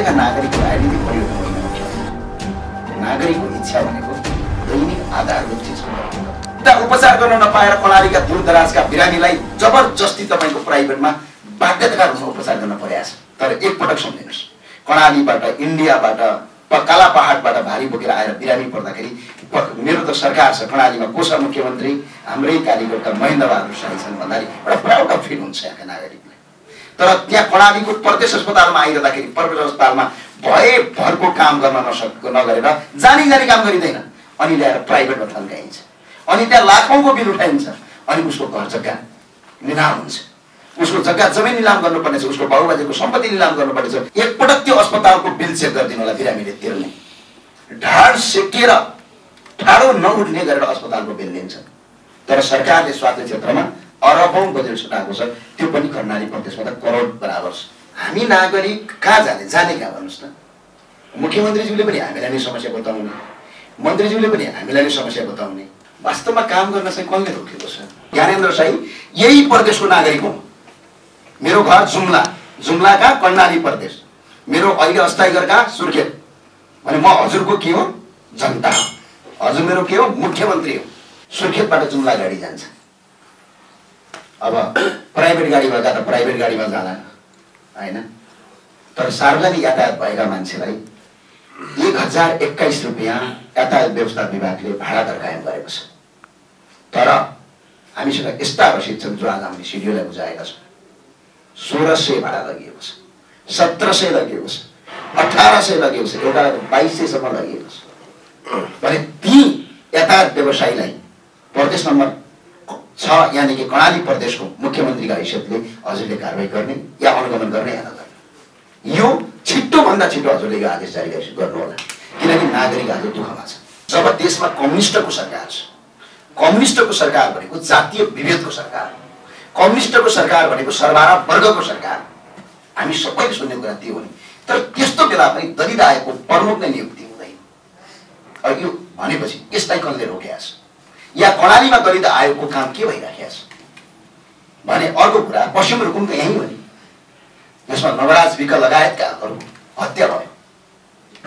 यहाँका नागरिकको राजनीतिक परिवर्तन होइन। नागरिकको इच्छा भनेको दैनिक आधारभूत चिज हो। उपचार गर्न नपाएर कर्णालीका दूरदराजका बिरामीलाई जबरजस्ती तपाईँको प्राइभेटमा बाध्यताका रूपमा उपचार गर्न परेको छ। तर एकपटक सम्झिनुहोस्, कर्णालीबाट इन्डियाबाट काला पहाडबाट भारी बोकेर आएर बिरामी पर्दाखेरि मेरो त सरकार छ, कर्णालीमा को छ मुख्यमन्त्री? हाम्रै कालीकोटका महेन्द्र बहादुर शाही छन् भन्दाखेरि एउटा प्राउड अफ फिल हुन्छ यहाँका नागरिकले। तर त्यहाँ कर्णालीको प्रदेश अस्पतालमा आइरहँदाखेरि प्रदेश अस्पतालमा भरको काम गर्न नगरेर जानी काम गरिँदैन, अनि ल्याएर प्राइभेटमा थन्काइन्छ, अनि त्यहाँ लाखौँको बिल उठाइन्छ, अनि उसको घर जग्गा निलाम हुन्छ, उसको जग्गा जमिन निलाम गर्नुपर्ने छ, उसको बाबुबाजेको सम्पत्ति निलाम गर्नुपर्ने छ। एकपटक त्यो अस्पतालको बिल चेक गरिदिनु होला बिरामीले तिर्ने। ढाड सेकेर ठाडो नउठ्ने गरेर अस्पतालको बिल लिन्छ। तर सरकारले स्वास्थ्य क्षेत्रमा अरबौं बजेट छुटाएको छ, त्यो पनि कर्णाली प्रदेशमा त करोड बराबर छ। हामी नागरिक कहाँ जाने कहाँ भन्नुहोस् न? मुख्यमन्त्रीज्यूले पनि हामीलाई नै समस्या बताउने, मन्त्रीज्यूले पनि हामीलाई नै समस्या बताउने। वास्तवमा काम गर्न चाहिँ कसले रोकेको छ? ज्ञानेन्द्र शाही यही प्रदेशको नागरिक हो। मेरो घर जुम्लाका कर्णाली प्रदेश, मेरो अहिले अस्थायीगरका सुर्खेत। भने म हजुरको के हो? जनता हो। हजुर मेरो के हो? मुख्यमन्त्री हो। सुर्खेतबाट जुम्ला गाडी जान्छ। अब प्राइभेट गाडीमा जाँदा प्राइभेट गाडीमा जाँदा हैन, तर सार्वजनिक यातायात भएका मान्छेलाई 1021 रुपैयाँ यातायात व्यवस्था विभागले भाडा दर कायम गरेको छ। तर हामीसँग यस्ता रसिद छन् जो आज हामीले सिडिओलाई बुझाएका छौँ। 1600 भाडा लगिएको छ, 1700 लगिएको छ, 1800 लगिएको छ, एउटा 2200 सम्म लगिएको छ। भने ती यातायात व्यवसायीलाई प्रदेश नम्बर 6 यानी कि कर्णाली प्रदेशको मुख्यमन्त्रीका हैसियतले हजुरले कारबाही गर्ने या अनुगमन गर्ने या नगर्ने, यो छिट्टो भन्दा छिट्टो हजुरले यो आदेश जारी गर्नु होला। किनकि नागरिक आज दुःखमा छ। जब देशमा कम्युनिस्टको सरकार छ, कम्युनिस्टको सरकार भनेको जातीय विभेदको सरकार, कम्युनिस्टको सरकार भनेको सर्वहारा वर्गको सरकार, हामी सबैले सुन्ने कुरा त्यो हो नि। तर त्यस्तो बेला पनि दलित आयोगको प्रमुख नै नियुक्ति हुँदैन। यो भनेपछि यसलाई कसले रोकेको छ? या कर्णालीमा दलित आयोगको काम के भइराखेको छ भने अर्को कुरा पश्चिम रुकुमको यही हो नि, जसमा नवराज विक लगायतकाहरूको हत्या भयो।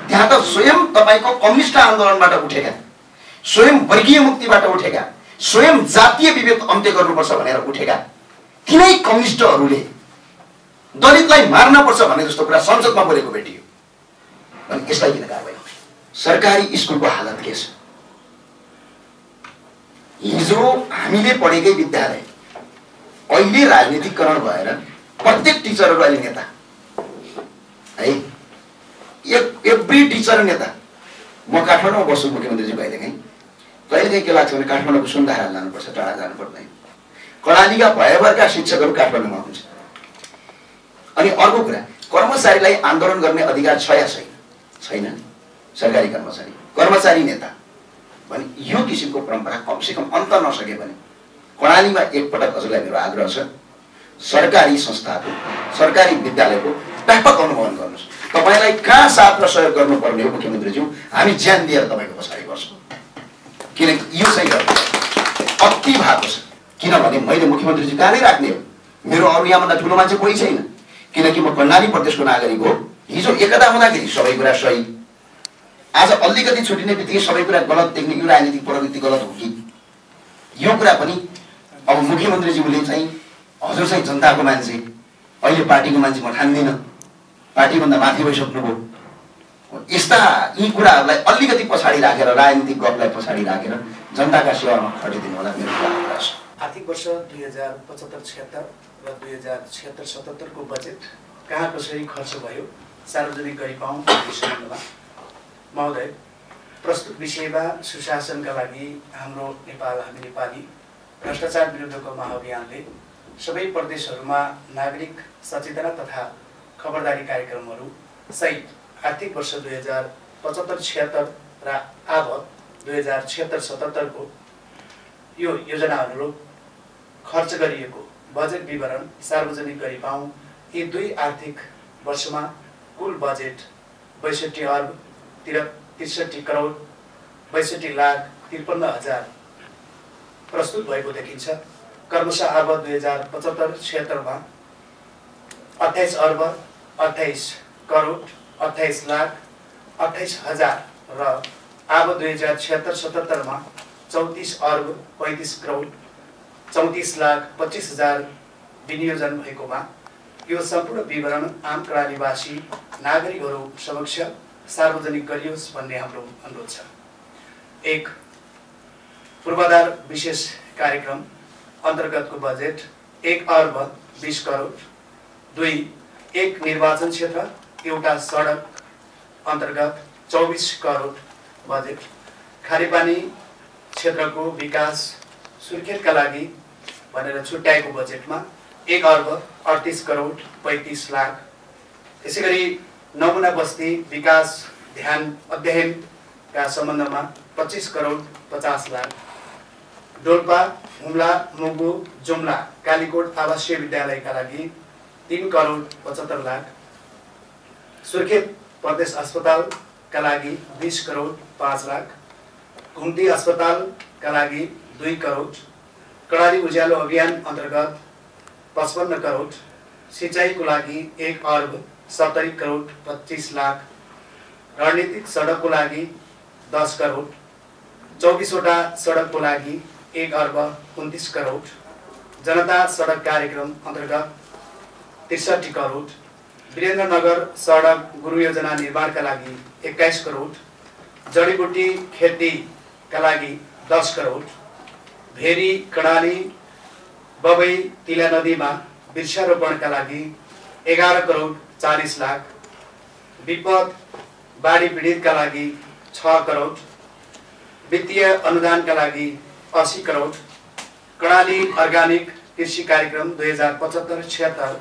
त्यहाँ त स्वयं तपाईको कम्युनिस्ट आन्दोलनबाट उठेका, स्वयं वर्गीय मुक्तिबाट उठेका, स्वयं जातीय विभेद अन्त्य गर्नुपर्छ भनेर उठेका तिनै कम्युनिस्टहरूले दलितलाई मार्नुपर्छ भन्ने जस्तो कुरा संसदमा बोलेको भेटियो। अनि यसलाई किन कारबाही हुँदैन? सरकारी स्कुलको हालत के छ? हिजो हामीले पढेकै विद्यालय अहिले राजनीतिकरण भएर प्रत्येक टिचरहरू अहिले नेता है, एभ्री टिचर नेता। म काठमाडौँमा बस्छु मुख्यमन्त्रीजी, कहिलेकाहीँ के लाग्छ भने काठमाडौँको सुन्दाहारा जानुपर्छ, टाढा जानु पर्दैन। कर्णालीका भयभरका शिक्षकहरू काठमाडौँमा हुन्छ। अनि अर्को कुरा, कर्मचारीलाई आन्दोलन गर्ने अधिकार छ या छैन? सरकारी कर्मचारी नेता भने यो किसिमको परम्परा कमसेकम अन्त नसके भने कर्णालीमा एकपटक हजुरलाई मेरो आग्रह छ, सरकारी संस्थाको सरकारी विद्यालयको व्यापक अनुगमन गर्नुहोस्। तपाईलाई कहाँ साथ र सहयोग गर्नुपर्ने हो मुख्यमन्त्रीज्यू, हामी ज्यान दिएर तपाईको पछाडि गर्छौँ। किनकि यो चाहिँ अति भएको छ। किनभने मैले मुख्यमन्त्रीजी कहाँ नै राख्ने हो? मेरो अरू यहाँभन्दा ठुलो मान्छे कोही छैन। किनकि म कर्णाली प्रदेशको नागरिक हो। हिजो एकता हुँदाखेरि सबै कुरा सही, आज अलिकति छुटिने बित्तिकै सबै कुरा गलत देख्ने यो राजनीतिक प्रवृत्ति गलत हो कि? यो कुरा पनि अब मुख्यमन्त्रीज्यूले चाहिँ हजुर चाहिँ जनताको मान्छे, अहिले पार्टीको मान्छे म ठान्दिनँ, पार्टीभन्दा माथि भइसक्नुभयो। यस्ता यी कुराहरूलाई अलिकति पछाडि राखेर, राजनीतिक गफलाई पछाडि राखेर जनताका सेवामा खटिदिनु होला मेरो आग्रह छ। आर्थिक वर्ष 2075-76 र 2076-77 को बजेट कहाँ कसरी खर्च भयो सार्वजनिक गरी पाऊँ विषयमा महोदय, प्रस्तुत विषयमा सुशासनका लागि हाम्रो हामी नेपाली भ्रष्टाचार विरुद्धको महाअभियानले सबै प्रदेशहरूमा नागरिक सचेतना तथा खबरदारी कार्यक्रमहरू सहित आर्थिक वर्ष 2075-76 र अब 2076-77 को यो योजना अनुरूप खर्च गरिएको बजेट विवरण सार्वजनिक गरी पाऊँ। यी दुई आर्थिक वर्षमा कुल बजेट 62 अर्ब 63 करोड 62 लाख 53,000 प्रस्तुत भएको देखिन्छ। क्रमशः अब 2075-76 मा 28 अर्ब 28 करोड 28,28,000 र अब 2076-77 मा 34,35,34,25,000 विनियोजन भएकोमा यो सम्पूर्ण विवरण आम प्रणालीवासी नागरिकहरू समक्ष सार्वजनिक गरियोस् भन्ने हाम्रो अनुरोध छ। 1. पूर्वाधार विशेष कार्यक्रम अन्तर्गतको बजेट 1,20 करोड। 2. एक निर्वाचन क्षेत्र एउटा सडक अन्तर्गत 24 करोड बजेट। खानेपानी क्षेत्रको विकास सुर्खेतका लागि भनेर छुट्याएको बजेटमा 1,38 करोड 35 लाख। त्यसैगरी नमुना बस्ती विकास अध्ययनका सम्बन्धमा 25 करोड 50 लाख। डोल्पा, हुम्ला, मुगु, जुम्ला, कालीकोट आवासीय विद्यालयका लागि 3 करोड 75 लाख। सुर्खेत प्रदेश अस्पतालका लागि 20 करोड 5 लाख। घुम्ती अस्पतालका लागि 2 करोड। कडाली उज्यालो अभियान अन्तर्गत 55 करोड। सिंचाइको लागि 1,70 करोड 25 लाख। रणनीतिक सडकको लागि 10 करोड। 24 वटा सडकको लागि 1,29 करोड। जनता सडक कार्यक्रम अन्तर्गत 63 करोड। वीरेन्द्रनगर सडक गुरु योजना निर्माणका लागि 21 करोड। जडीबुटी खेतीका लागि 10 करोड। भेरी, कडाली, बबई, तिला नदीमा वृक्षारोपणका लागि 11 करोड 40 लाख। विपद बाढी पीडितका लागि 6 करोड। वित्तीय अनुदानका लागि 80 करोड। कडाली अर्गानिक कृषि कार्यक्रम 2075-76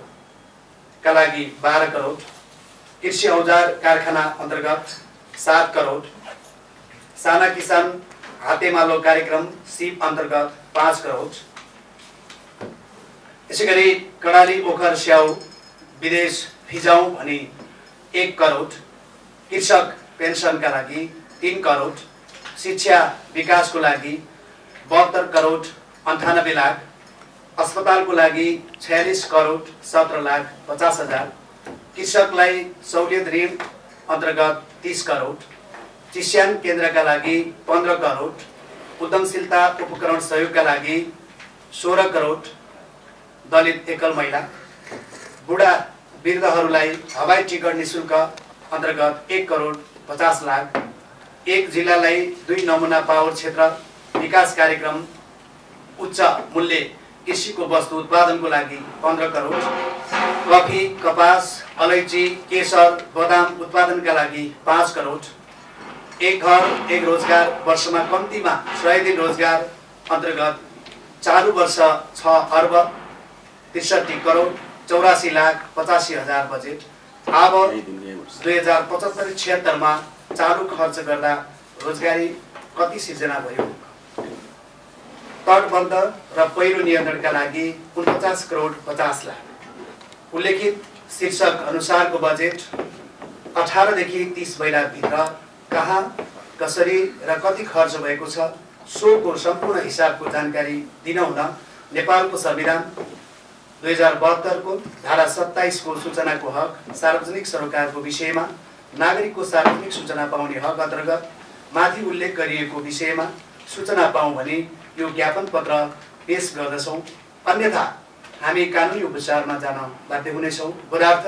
का लागि 12 करोड। कृषि औजार कारखाना अन्तर्गत 7 करोड। साना किसान हातेमालो कार्यक्रम सिप अन्तर्गत 5 करोड। यसैगरी कडाली ओखर स्याउ विदेश फिजाउँ भनी 1 करोड। कृषक पेन्सनका लागि 3 करोड। शिक्षा विकासको लागि 72 करोड 98 लाख। अस्पतालको लागि 46 करोड 17 लाख 50 हजार। कृषकलाई सहुलियत ऋण अन्तर्गत 30 करोड। चिस्यान केन्द्रका लागि 15 करोड। उद्यमशीलता उपकरण सहयोगका लागि 16 करोड। दलित एकल महिला बुढा वृद्धहरूलाई हवाई टिकट निशुल्क अन्तर्गत 1 करोड 50 लाख। एक जिल्लालाई 2 नमुना पावर क्षेत्र विकास कार्यक्रम उच्च मूल्य कृषिको वस्तु उत्पादनको लागि 15 करोड। कफी, कपास, अलैँची, केशर, बदाम उत्पादनका लागि 5 करोड। एक घर एक रोजगार वर्षमा कम्तीमा 100 दिन रोजगार अन्तर्गत चालु वर्ष 6,63 करोड 84 लाख 85 हजार बजेट। अब 2075-76 मा चालु खर्च गर्दा रोजगारी कति सिर्जना भयो? तटबन्ध र पहिरो नियन्त्रणका लागि 49 करोड 50 लाख। उल्लेखित शीर्षक अनुसारको बजेट 18 देखि 30 महिनाभित्र कहाँ, कसरी र कति खर्च भएको छ सोको सम्पूर्ण हिसाबको जानकारी दिन हुन नेपालको संविधान 2072 को धारा 27 को सूचनाको हक सार्वजनिक सरोकारको विषयमा नागरिकको सार्वजनिक सूचना पाउने हक अन्तर्गत माथि उल्लेख गरिएको विषयमा सूचना पाऊँ भने यो ज्ञापन पत्र पेश गर्दछौँ। अन्यथा हामी कानुनी उपचारमा जान बाध्य हुनेछौँ। पदार्थ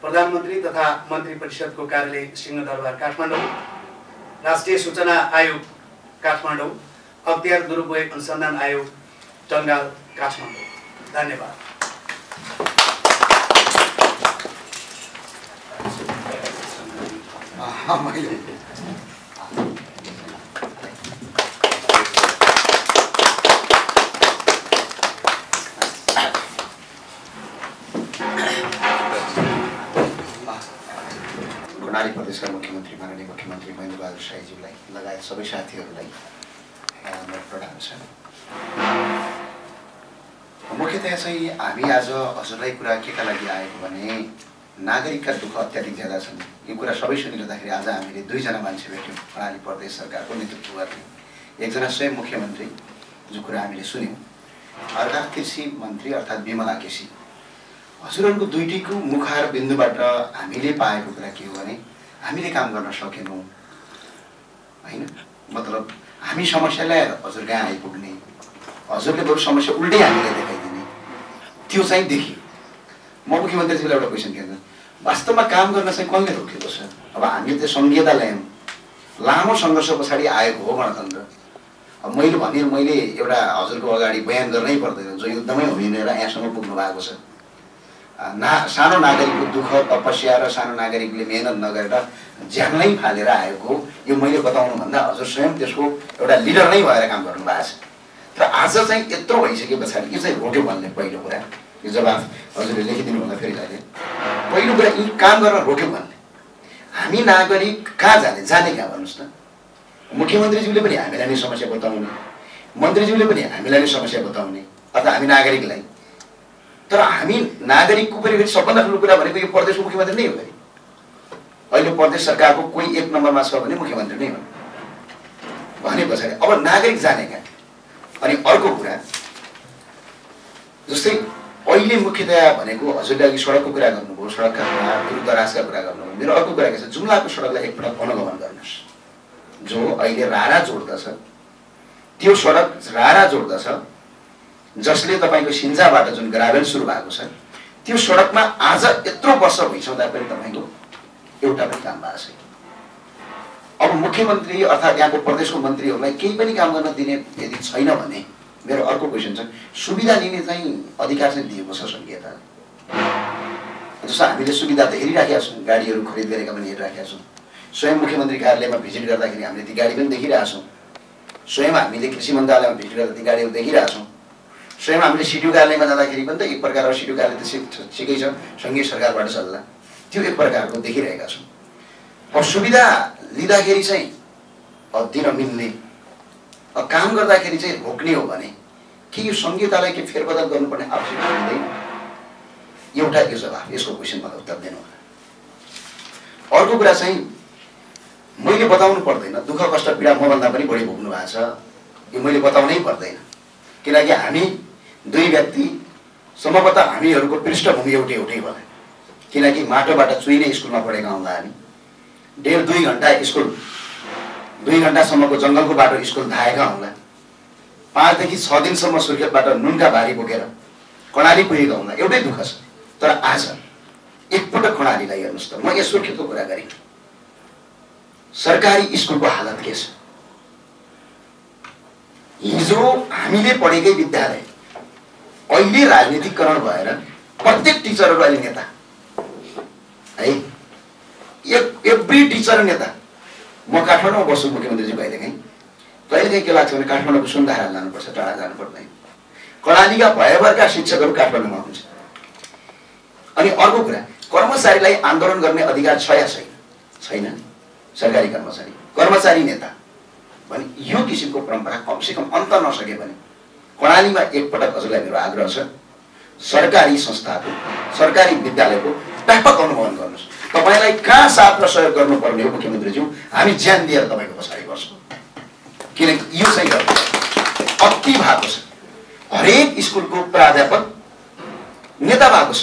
प्रधानमन्त्री तथा मन्त्री परिषदको कार्यालय सिंहदरबार काठमाडौँ, राष्ट्रिय सूचना आयोग काठमाडौँ, अख्तियार दुरुपयोग अनुसन्धान आयोग टंगाल काठमाडौँ। धन्यवाद। कर्णाली प्रदेशका मुख्यमन्त्री माननीय मुख्यमन्त्री महेन्द्र बहादुर शाहीज्यूलाई लगायत सबै साथीहरूलाई मेरो प्रणाम छ। मुख्यतया चाहिँ हामी आज हजुरलाई कुरा केका लागि आएको भने नागरिकका दुःख अत्याधिक ज्यादा छन्। यो कुरा सबै सुनिरहँदाखेरि आज हामीले 2 जना मान्छे भेट्यौँ कर्णाली प्रदेश सरकारको नेतृत्व गर्ने। एकजना स्वयं मुख्यमन्त्री जो कुरा हामीले सुन्यौँ, अर्का कृषि मन्त्री अर्थात् विमला केसी। हजुरहरूको दुईटीको मुखार बिन्दुबाट हामीले पाएको कुरा के हो भने हामीले काम गर्न सकेनौँ हैन। मतलब हामी समस्या ल्याएर हजुर कहाँ आइपुग्ने, हजुरले बरु समस्या उल्टै हामीलाई देखाइदिने, त्यो चाहिँ देखियो। म मुख्यमन्त्रीजीलाई एउटा क्वेसन केर्छु, वास्तवमा काम गर्न चाहिँ कसले रोकेको छ? अब हामीले त्यो संघीयता ल्यायौँ, लामो सङ्घर्ष पछाडि आएको हो गणतन्त्र। अब मैले एउटा हजुरको अगाडि बयान गर्नै पर्दैन, जो युद्धमै हिँडेर यहाँसम्म पुग्नु भएको छ। सानो नागरिकको दुःख तपस्या र सानो नागरिकले मेहनत नगरेर ज्यानै फालेर आएको, यो मैले बताउनुभन्दा हजुर स्वयं त्यसको एउटा लिडर नै भएर काम गर्नु भएको छ। तर आज चाहिँ यत्रो भइसके पछाडि यो चाहिँ रोक्यो भन्ने पहिलो कुरा, यो जवाफ हजुरले लेखिदिनु होला फेरि अहिले। पहिलो कुरा यी काम गर्न रोक्यो भन्ने, हामी नागरिक कहाँ जाने कहाँ भन्नुहोस् त? मुख्यमन्त्रीज्यूले पनि हामीलाई नै समस्या बताउने, मन्त्रीज्यूले पनि हामीलाई नै समस्या बताउने, अथवा हामी नागरिकलाई। तर हामी नागरिकको पनि सबभन्दा ठुलो कुरा भनेको यो प्रदेशको मुख्यमन्त्री नै हो। अहिले प्रदेश सरकारको कोही एक नम्बरमा छ भने मुख्यमन्त्री नै हो भने पछाडि अब नागरिक जाने कहाँ? अनि अर्को कुरा, जस्तै अहिले मुख्यतया भनेको हजुरले अघि सडकको कुरा गर्नुभयो, सडकका कुरा, दूरदराजका कुरा गर्नुभयो। मेरो अर्को कुरा के छ, जुम्लाको सडकलाई एकपटक अनुगमन गर्नुहोस्। जो अहिले रारा जोड्दछ, त्यो सडक रारा जोड्दछ, जसले तपाईँको सिन्जाबाट जुन ग्राभेल सुरु भएको छ, त्यो सडकमा आज यत्रो वर्ष भइसक्दा पनि तपाईँको एउटा पनि काम भएको छैन। अब मुख्यमन्त्री अर्थात् यहाँको प्रदेशको मन्त्रीहरूलाई केही पनि काम गर्न दिने यदि छैन भने मेरो अर्को क्वेसन छ, सुविधा लिने चाहिँ अधिकार चाहिँ दिएको छ संघीयताले। जस्तो हामीले सुविधा त हेरिराखेका छौँ, गाडीहरू खरिद गरेका पनि हेरिराखेका छौँ। स्वयं मुख्यमन्त्री कार्यालयमा भिजिट गर्दाखेरि हामीले ती गाडी पनि देखिरहेका छौँ। स्वयं हामीले कृषि मन्त्रालयमा भिजिट गर्दा ती गाडीहरू देखिरहेका छौँ। स्वयं हामीले सिडिओ कार्यालयमा जाँदाखेरि पनि त एक प्रकारको सिडिओ कार्यालय त सिकै छ, सङ्घीय सरकारबाट चल्ला, त्यो एक प्रकारको देखिरहेका छौँ। अब सुविधा लिँदाखेरि चाहिँ दिन मिल्ने, काम गर्दाखेरि चाहिँ रोक्ने हो भने के यो संहितालाई के फेरबदल गर्नुपर्ने आवश्यकता हुँदैन? एउटा यो जवाफ, यसको क्वेसनमा उत्तर दिनु होला। अर्को कुरा चाहिँ मैले बताउनु पर्दैन, दुःख कष्ट पीडा मभन्दा पनि बढी भोग्नु भएको छ, यो मैले बताउनै पर्दैन। किनकि हामी दुई व्यक्ति सम्भवतः हामीहरूको पृष्ठभूमि एउटै होला। किनकि माटोबाट चुइने स्कुलमा पढेका हुँदा हामी 1.5-2 घन्टा स्कुल, 2 घन्टासम्मको जङ्गलको बाटो स्कुल धाएका हुँदा, 5 देखि 6 दिनसम्म सुर्खेतबाट नुनका भारी बोकेर कर्णाली पुगेका हुँदा एउटै दुःख छ। तर आज एकपटक कर्णालीलाई हेर्नुहोस् त, म यस सुर्खेतको कुरा गरेँ, सरकारी स्कुलको हालत के छ? हिजो हामीले पढेकै विद्यालय अहिले राजनीतिकरण भएर प्रत्येक टिचरहरू अहिले नेता है, एभ्री टिचर नेता। म काठमाडौँमा बस्छु मुख्यमन्त्रीजी, कहिलेकाहीँ के लाग्छ भने काठमाडौँको सुनधारा जानुपर्छ, टाढा जानु पर्दैन। कर्णालीका भयभरका शिक्षकहरू काठमाडौँमा हुन्छ। अनि अर्को कुरा, कर्मचारीलाई आन्दोलन गर्ने अधिकार छ या छैन? सरकारी कर्मचारी नेता भने यो किसिमको परम्परा कमसेकम अन्त नसके भने कर्णालीमा एकपटक हजुरलाई मेरो आग्रह छ, सरकारी संस्थाको, सरकारी विद्यालयको व्यापक अनुगमन गर्नुहोस्। तपाईँलाई कहाँ साथ र सहयोग गर्नुपर्ने हो मुख्यमन्त्रीज्यू, हामी ज्यान दिएर तपाईँको पछाडि गर्छौँ। किनकि यो चाहिँ अति भएको छ। हरेक स्कुलको प्राध्यापक नेता भएको छ,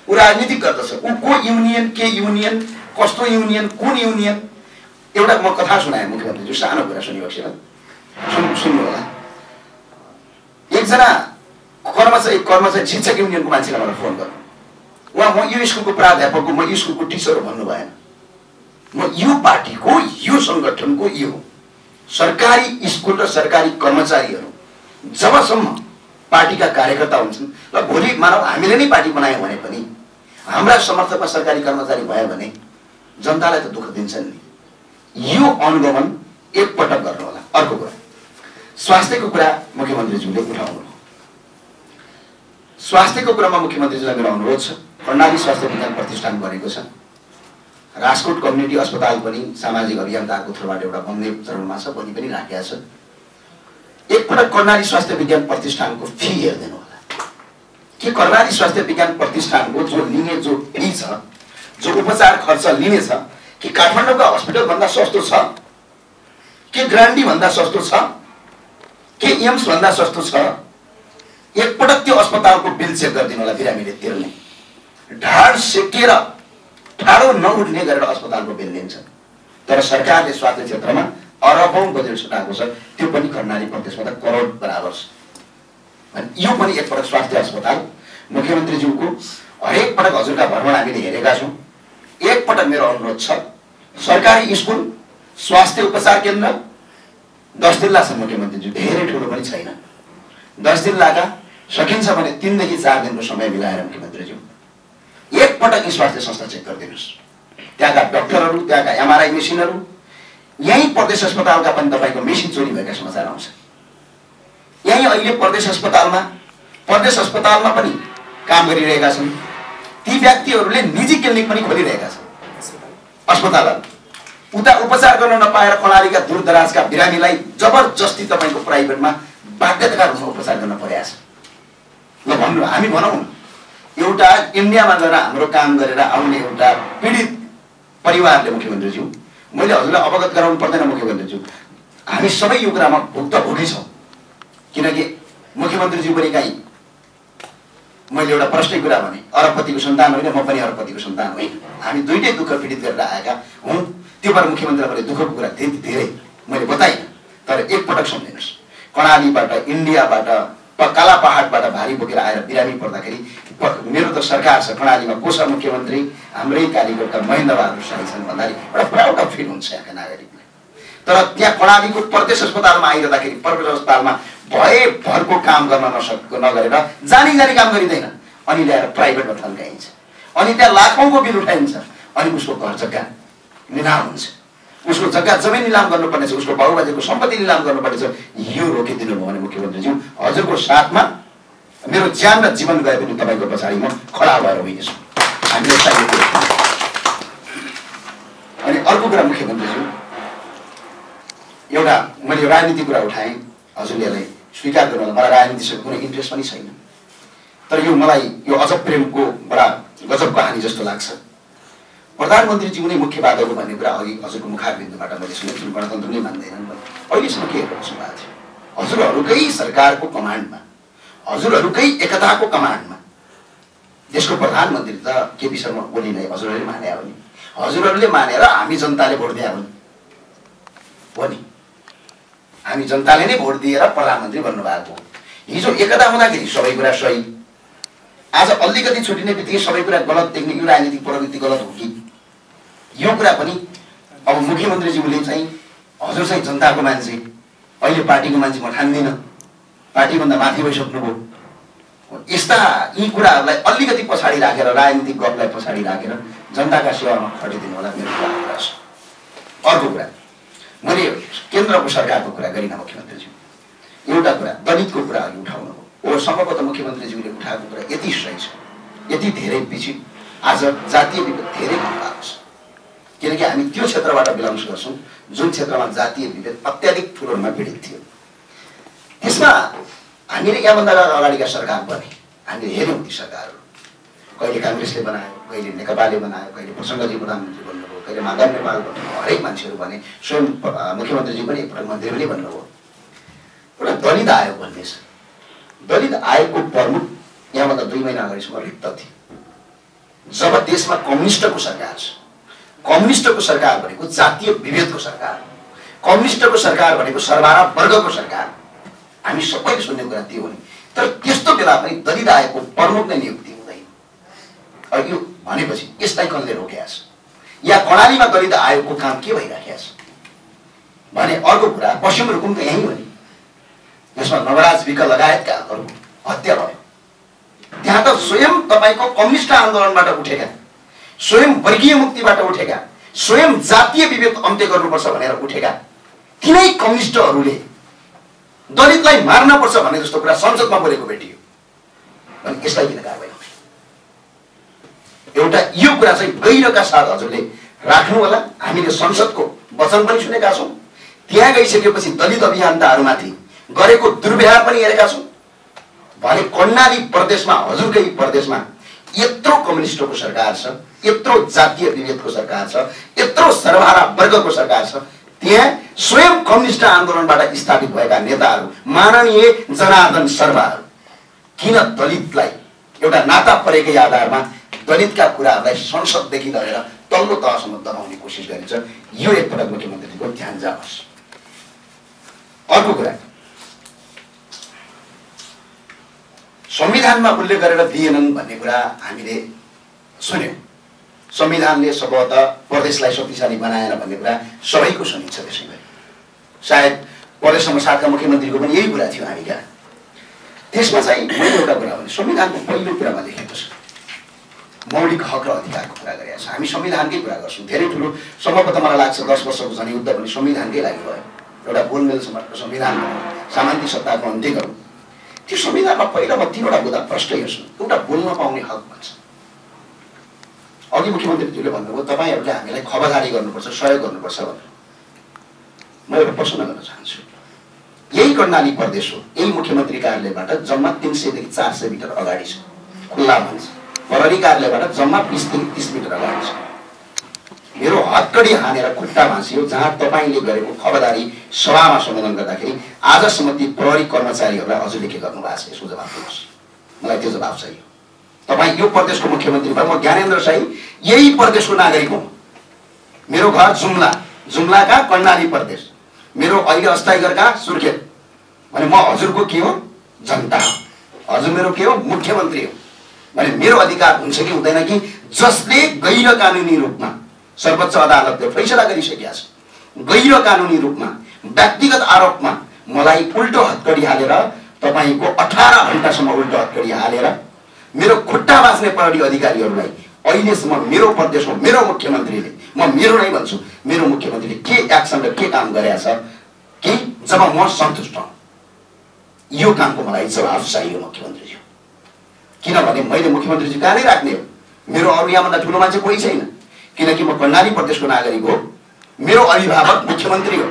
ऊ राजनीति गर्दछ, ऊ को युनियन, के युनियन, कस्तो युनियन, कुन युनियन। एउटा म कथा सुनाएँ मुख्यमन्त्रीज्यू, सानो कुरा सुनिबक्छ सुन्नु होला। एकजना कर्मचारी शिक्षक युनियनको मान्छेलाई मलाई फोन गर्नु, उहाँ म यो स्कुलको प्राध्यापक हो, म यो स्कुलको टिचर हो भन्नु भएन। म यो पार्टीको, यो सङ्गठनको, यो सरकारी स्कुल र सरकारी कर्मचारीहरू जबसम्म पार्टीका कार्यकर्ता हुन्छन्, र भोलि मानव हामीले नै पार्टी बनायौँ भने पनि हाम्रा समर्थकमा सरकारी कर्मचारी भयो भने जनतालाई त दुःख दिन्छन् नि। यो अनुगमन एकपटक गर्नु होला। अर्को कुरा, स्वास्थ्यको कुरा मुख्यमन्त्रीज्यूले उठाउनु। स्वास्थ्यको कुरामा मुख्यमन्त्रीज्यूलाई मेरो अनुरोध छ, कर्णाली स्वास्थ्य विज्ञान प्रतिष्ठान बनेको छ, राजकोट कम्युनिटी अस्पताल पनि सामाजिक अभियन्ताको थ्रुबाट एउटा बन्ने चरणमा छ, बनि पनि राखेका छ। एकपटक कर्णाली स्वास्थ्य विज्ञान प्रतिष्ठानको फी हेरिदिनु होला। के कर्णाली स्वास्थ्य विज्ञान प्रतिष्ठानको जो लिने जो फी छ, जो उपचार खर्च लिने छ, कि काठमाडौँका हस्पिटल भन्दा सस्तो छ, के ग्रान्डी भन्दा सस्तो छ, के एम्स भन्दा सस्तो छ? एकपटक त्यो अस्पतालको बिल चेक गरिदिनु होला। बिरामीले तिर्ने, ढाड सेकेर ठाडो नउठ्ने गरेर अस्पतालको बिल लिन्छ। तर सरकारले स्वास्थ्य क्षेत्रमा अरबौं बजेट छुटाएको छ, त्यो पनि कर्णाली प्रदेशमा त करोड बराबर छ। अनि यो पनि एकपटक स्वास्थ्य अस्पताल मुख्यमन्त्रीज्यूको हरेक पटक हजुरका भ्रमण हामीले हेरेका छौँ। एकपटक मेरो अनुरोध छ, सरकारी स्कुल स्वास्थ्य उपचार केन्द्र 10 जिल्ला छ मुख्यमन्त्रीज्यू, धेरै ठुलो पनि छैन। 10 जिल्लाका सकिन्छ भने 3 देखि 4 दिनको समय मिलाएर मुख्यमन्त्रीज्यू एकपटक स्वास्थ्य संस्था चेक गरिदिनुहोस्। त्यहाँका डाक्टरहरू, त्यहाँका एमआरआई मेसिनहरू, यही प्रदेश अस्पतालका पनि तपाईँको मेसिन चोरी भएका समाचार आउँछ। यही अहिले प्रदेश अस्पतालमा पनि काम गरिरहेका छन्। ती व्यक्तिहरूले निजी क्लिनिक पनि खोलिरहेका छन् अस्पतालहरू। उता उपचार गर्न नपाएर कर्णालीका दूरदराजका बिरामीलाई जबरजस्ती तपाईँको प्राइभेटमा बाध्यताका रूपमा उपचार गर्न परेको छ। ल भन्नु, हामी भनौँ एउटा इन्डियामा गएर हाम्रो काम गरेर आउने एउटा पीडित परिवारले मुख्यमन्त्रीज्यू, मैले हजुरलाई अवगत गराउनु पर्दैन मुख्यमन्त्रीज्यू, हामी सबै यो कुरामा भुक्तभोगी छौँ। किनकि मुख्यमन्त्रीज्यू पनि कहीँ मैले एउटा प्रश्नै कुरा भने अरबपतिको सन्तान होइन, म पनि अरबपतिको सन्तान होइन। हामी दुईटै दुःख पीडित गरेर आएका हौँ। त्यो भएर मुख्यमन्त्रीले दुःखको कुरा धेरै मैले बताइनँ। तर एकपटक सम्झिनुहोस्, कर्णालीबाट, इन्डियाबाट, काला पहाडबाट भारी बोकेर आएर बिरामी पर्दाखेरि मेरो त सरकार छ, कर्णालीमा को छ मुख्यमन्त्री? हाम्रै कालीकोटका महेन्द्र बहादुर शाही छन् भन्दाखेरि एउटा प्राउड अफ फिल हुन्छ यहाँका नागरिकलाई। तर त्यहाँ कर्णालीको प्रदेश अस्पतालमा आइरहँदाखेरि प्रदेश अस्पतालमा भरको काम गर्न नगरेर जानी काम गरिँदैन, अनि ल्याएर प्राइभेटमा थन्काइन्छ, अनि त्यहाँ लाखौँको बिल उठाइन्छ, अनि उसको घर जग्गा निलाम हुन्छ, उसको जग्गा जमिन निलाम गर्नुपर्ने छ, उसको बाबुबाजेको सम्पत्ति निलाम गर्नुपर्ने छ। यो रोकिदिनु भयो भने मुख्यमन्त्रीज्यू हजुरको साथमा मेरो ज्यान र जीवन गए पनि तपाईँको पछाडि म खडा भएर हुनेछु। हामीले चाहिएको। अनि अर्को कुरा मुख्यमन्त्रीज्यू, एउटा मैले राजनीतिक कुरा उठाएँ, हजुरले यसलाई स्वीकार गर्नु होला, मलाई राजनीतिसँग कुनै इन्ट्रेस्ट पनि छैन। तर यो मलाई यो अजब प्रेमको बडा गजब कहानी जस्तो लाग्छ। प्रधानमन्त्रीज्यू नै मुख्य बाधक भन्ने कुरा अघि हजुरको मुखारबिन्दुबाट मैले सुने, जुन गणतन्त्र नै मान्दैनन् भने अहिलेसम्म के हेरेर बस्नु भएको थियो? हजुरहरूकै सरकारको कमान्डमा, हजुरहरूकै एकताको कमान्डमा देशको प्रधानमन्त्री त केपी शर्मा ओलीलाई हजुरहरूले माने हो नि, हजुरहरूले मानेर हामी जनताले भोट दिए हो नि, हामी जनताले नै भोट दिएर प्रधानमन्त्री बन्नुभएको। हिजो एकता हुँदाखेरि सबै कुरा सही, आज अलिकति छुटिने बित्तिकै सबै कुरा गलत देख्ने यो राजनीतिक प्रवृत्ति गलत हो कि? यो कुरा पनि अब मुख्यमन्त्रीज्यूले चाहिँ हजुर चाहिँ जनताको मान्छे, अहिले पार्टीको मान्छे म ठान्दिनँ, पार्टीभन्दा माथि भइसक्नुभयो। यस्ता यी कुराहरूलाई अलिकति पछाडि राखेर, राजनीतिक गफलाई पछाडि राखेर जनताका सेवामा खटिदिनु होला, मेरो आग्रह छ। अर्को कुरा, मैले केन्द्रको सरकारको कुरा गरिनँ मुख्यमन्त्रीज्यू, एउटा कुरा दलितको कुरा अघि उठाउनु हो। सम्भवतः मुख्यमन्त्रीज्यूले उठाएको कुरा यति सही छ, यति धेरै पछि आज जातीय विभेद धेरै कम भएको छ। किनकि हामी त्यो क्षेत्रबाट बिलोङ्स गर्छौँ जुन क्षेत्रमा जातीय विभेद अत्याधिक ठुलो रूपमा पीडित थियो। त्यसमा हामीले यहाँभन्दा अगाडिका सरकार बने, हामीले हेऱ्यौँ ती सरकारहरू, कहिले काङ्ग्रेसले बनायो, कहिले नेकपाले बनायो, कहिले प्रसङ्गजी प्रधानमन्त्री बन्नुभयो, कहिले माधव नेपाल बन्नुभयो, हरेक मान्छेहरू बने, स्वयं मुख्यमन्त्रीजी पनि एकपटक मन्त्री पनि बन्नुभयो। एउटा दलित आयोग भन्ने छ, दलित आयोगको प्रमुख यहाँभन्दा 2 महिना अगाडिसम्म रिक्त थियो। जब देशमा कम्युनिस्टको सरकार छ, कम्युनिस्टको सरकार भनेको जातीय विभेदको सरकार, कम्युनिस्टको सरकार भनेको सर्वहारा वर्गको सरकार, हामी सबैले सुन्ने कुरा त्यो हो नि। तर त्यस्तो बेला पनि दलित आयोगको प्रमुख नै नियुक्ति हुँदैन। अब यो भनेपछि यसलाई कसले रोकेको छ? या कर्णालीमा दलित आयोगको काम के भइराखेको छ भने अर्को कुरा, पश्चिम रुकुम त यहीँ हो नि, जसमा नवराज विक लगायतकाहरू हत्या भयो। त्यहाँ त स्वयं तपाईँको कम्युनिस्ट आन्दोलनबाट उठेका, स्वयं वर्गीय मुक्तिबाट उठेका, स्वयं जातीय विभेद अन्त्य गर्नुपर्छ भनेर उठेका तिनै कम्युनिस्टहरूले दलितलाई मार्नुपर्छ भन्ने जस्तो कुरा संसदमा बोलेको भेटियो भने यसलाई किन कारबाही हुन्छ? एउटा यो कुरा चाहिँ गहिरोका साथ हजुरले राख्नु होला। हामीले संसदको वचन पनि सुनेका छौँ, त्यहाँ गइसकेपछि दलित अभियन्ताहरूमाथि गरेको दुर्व्यवहार पनि हेरेका छौँ। भने कर्णाली प्रदेशमा, हजुरकै प्रदेशमा यत्रो कम्युनिस्टको सरकार छ, यत्रो जातीय विभेदको सरकार छ, यत्रो सर्वहारा वर्गको सरकार छ, त्यहाँ स्वयं कम्युनिस्ट आन्दोलनबाट स्थापित भएका नेताहरू, माननीय जनार्दन शर्माहरू किन दलितलाई एउटा नाता परेकै आधारमा दलितका कुराहरूलाई संसददेखि लगेर तल्लो तहसम्म दबाउने कोसिस गरिन्छ। यो एकपटक मुख्यमन्त्रीको ध्यान जाओस्। अर्को कुरा, संविधानमा उल्लेख गरेर दिएनन् भन्ने कुरा हामीले सुन्यौँ। संविधानले सम्भवतः प्रदेशलाई शक्तिशाली बनाएन भन्ने कुरा सबैको सुनिन्छ। त्यसै गरी सायद प्रदेश समसारका मुख्यमन्त्रीको पनि यही कुरा थियो हामी कहाँ। त्यसमा चाहिँ मैले एउटा कुरा भने संविधानको पहिलो कुरामा लेखेको छ मौलिक हक र अधिकारको कुरा गरेका छ। हामी संविधानकै कुरा गर्छौँ। धेरै ठुलो सम्भवतः मलाई लाग्छ 10 वर्षको जनयुद्ध पनि संविधानकै लागि भयो। एउटा गोलमेल संविधान सामन्ती सत्ताको अन्त्य गरौँ। त्यो संविधानमा पहिला म 3 वटा बुँदा प्रष्ट हेर्छु। एउटा बोल्न पाउने हक भन्छ। अघि मुख्यमन्त्रीज्यूले भन्नुभयो तपाईँहरूले हामीलाई खबरदारी गर्नुपर्छ, सहयोग गर्नुपर्छ भनेर। म एउटा प्रश्न गर्न चाहन्छु। यही कर्णाली प्रदेश हो, यही मुख्यमन्त्री कार्यालयबाट जम्मा 300 देखि 400 मिटर अगाडि छ, खुल्ला भन्छ। प्रहरी कार्यालयबाट जम्मा 20 देखि 30 मिटर अगाडि छ। मेरो हत्कडी हानेर खुट्टा भाँसियो जहाँ तपाईँले गरेको खबरदारी सभामा सम्बोधन गर्दाखेरि आजसम्म ती प्रहरी कर्मचारीहरूलाई हजुरले के गर्नुभएको छ? यसको जवाब दिनुहोस्। मलाई त्यो जवाब चाहियो। तपाईँ यो प्रदेशको मुख्यमन्त्री भयो, म ज्ञानेन्द्र साई यही प्रदेशको नागरिक हुँ। मेरो घर जुम्ला, जुम्लाका कर्णाली प्रदेश, मेरो अहिले अस्थायीगरका सुर्खेत। भने म हजुरको के हो? जनता हो। हजुर मेरो के हो? मुख्यमन्त्री हो। भने मेरो अधिकार हुन्छ कि हुँदैन कि जसले गैर कानुनी रूपमा सर्वोच्च अदालतले फैसला गरिसकेका छ, गैर कानुनी रूपमा व्यक्तिगत आरोपमा मलाई उल्टो हत्कडी हालेर तपाईँको 18 घण्टासम्म उल्टो हत्कडी हालेर मेरो खुट्टा बाँच्ने प्रहरी अधिकारीहरूलाई अहिलेसम्म मेरो प्रदेशमा मेरो मुख्यमन्त्रीले, म मेरो नै भन्छु, मेरो मुख्यमन्त्रीले के एक्सन र के काम गरेका छ कि जब म सन्तुष्ट हूँ। यो कामको मलाई जवाफ चाहियो मुख्यमन्त्रीज्यू। किनभने मैले मुख्यमन्त्रीज्यू कहाँ नै राख्ने हो? मेरो अरू यहाँभन्दा ठुलो मान्छे कोही छैन। किनकि म कर्णाली प्रदेशको नागरिक हो। मेरो अभिभावक मुख्यमन्त्री हो।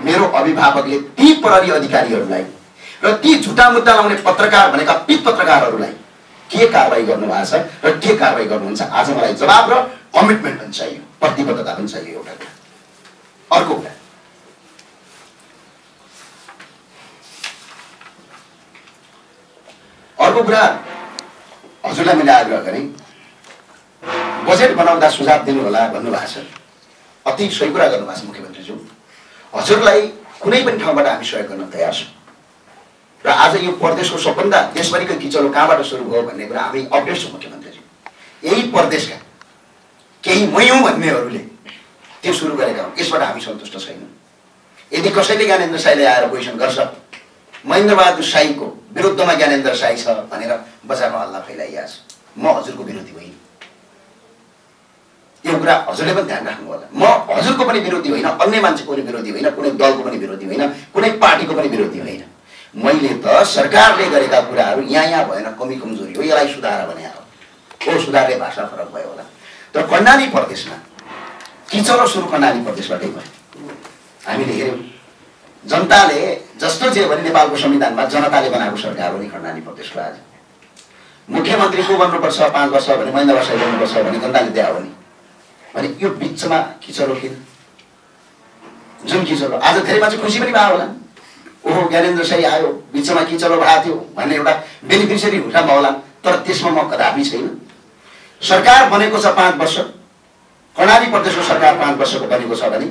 मेरो अभिभावकले ती प्रहरी अधिकारीहरूलाई र ती झुटा मुद्दा लाउने पत्रकार भनेका पित पत्रकारहरूलाई के कारबाही गर्नुभएको छ र के कारबाही गर्नुहुन्छ? आज मलाई जवाब र कमिटमेन्ट पनि चाहियो, प्रतिबद्धता पनि चाहियो। एउटा कुरा। अर्को कुरा, हजुरलाई मैले आग्रह गरेँ बजेट बनाउँदा सुझाव दिनु होला भन्नुभएको छ। अति सही कुरा गर्नुभएको छ मुख्यमन्त्रीज्यू। हजुरलाई कुनै पनि ठाउँबाट हामी सहयोग गर्न तयार छौँ। र आज यो प्रदेशको सबभन्दा देशभरिको किचलो कहाँबाट सुरु भयो भन्ने कुरा हामी अपडेट छौँ मुख्यमन्त्रीज्यू। यही प्रदेशका केही मै हुँ भन्नेहरूले त्यो सुरु गरेका हुन्। यसबाट हामी सन्तुष्ट छैनौँ। यदि कसैले ज्ञानेन्द्र साईले आएर क्वेसन गर्छ महेन्द्र बहादुर साईको विरुद्धमा ज्ञानेन्द्र साई छ भनेर बजारमा हल्ला फैलाइएको छ, म हजुरको विरोधी होइन। यो कुरा हजुरले पनि ध्यान राख्नु होला। म हजुरको पनि विरोधी होइन, अन्य मान्छेको पनि विरोधी होइन, कुनै दलको पनि विरोधी होइन, कुनै पार्टीको पनि विरोधी होइन। मैले त सरकारले गरेका कुराहरू यहाँ भएन, कमी कमजोरी हो, यसलाई सुधार भने हो। सुधारले भाषा फरक भयो होला। तर कर्णाली प्रदेशमा किचलो सुरु कर्णाली प्रदेशबाटै भयो। हामीले हेऱ्यौँ जनताले जस्तो जे भने नेपालको संविधानमा जनताले बनाएको सरकार हो नि कर्णाली प्रदेशको। आज मुख्यमन्त्री को बन्नुपर्छ 5 वर्ष भने महेन्द्र बहादुर साई बन्नुपर्छ भने जनताले दिया हो नि। भने यो बिचमा किचलो किन? जुन किचलो आज धेरै मान्छे खुसी पनि भयो होला। ओहो ज्ञानेन्द्र साई आयो, बिचमा किचलो भएको थियो भन्ने एउटा बेनिफिसियरी हुँदा होला। तर त्यसमा म कदापि छैन। सरकार बनेको छ 5 वर्ष, कर्णाली प्रदेशको सरकार 5 वर्षको बनेको छ भने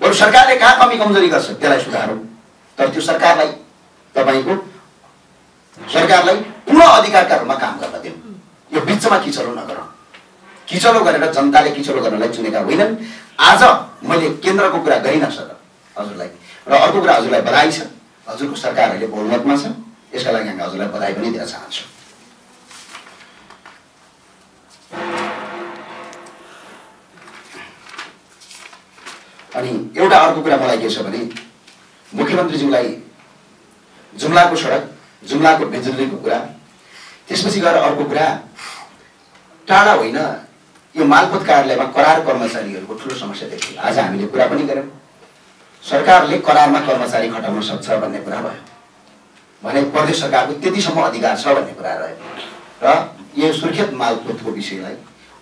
बरु सरकारले कहाँ कमी कमजोरी गर्छ त्यसलाई सुधारौँ। तर त्यो सरकारलाई तपाईँको सरकारलाई पूर्ण अधिकारका रूपमा काम गर्न दिउँ। यो बिचमा किचलो नगरौँ। किचलो गरेर जनताले किचलो गर्नलाई चुनेका होइनन्। आज मैले केन्द्रको कुरा गरिन सक्दा हजुरलाई र अर्को कुरा हजुरलाई बधाई छ। हजुरको सरकार अहिले बहुमतमा छ, यसका लागि हामी हजुरलाई बधाई पनि दिन चाहन्छौँ। अनि एउटा अर्को कुरा मलाई के छ भने मुख्यमन्त्रीज्यूलाई जुम्लाको सडक, जुम्लाको बिजुलीको कुरा, त्यसपछि गएर अर्को कुरा टाढा होइन यो मालपोत कार्यालयमा करार कर्मचारीहरूको ठुलो समस्या देखियो। आज हामीले कुरा पनि गर्यौँ सरकारले करारमा कर्मचारी खटाउन सक्छ भन्ने कुरा भयो भने प्रदेश सरकारको त्यतिसम्म अधिकार छ भन्ने कुरा रह्यो। र यो सुर्खेत मालपोतको विषयलाई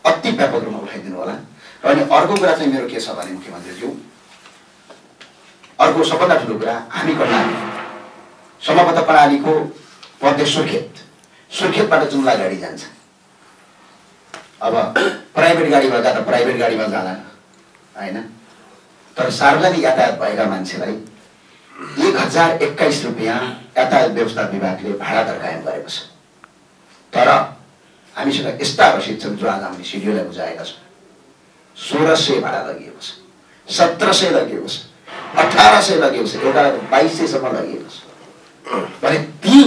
अति व्यापक रूपमा उठाइदिनु होला। र अनि अर्को कुरा चाहिँ मेरो के छ भने मुख्यमन्त्रीज्यू, अर्को सबभन्दा ठुलो कुरा हामी कर्णाली सम्भवतः कर्णालीको प्रदेश सुर्खेत, सुर्खेतबाट जुम्ला गाडी जान्छ। अब प्राइभेट गाडी भएका त प्राइभेट गाडीमा जाँला हैन, तर सार्वजनिक यातायात भएका मान्छेलाई 1021 रुपियाँ यातायात व्यवस्था विभागले भाडा दर कायम गरेको छ। तर हामीसँग यस्ता रसिद छन् जो आज हामीले सिडिओलाई बुझाएका छौँ। 1600 भाडा लगिएको छ, 1700 लगिएको छ, 1800 लगिएको छ, एउटा 2200 सम्म लगिएको छ। भने ती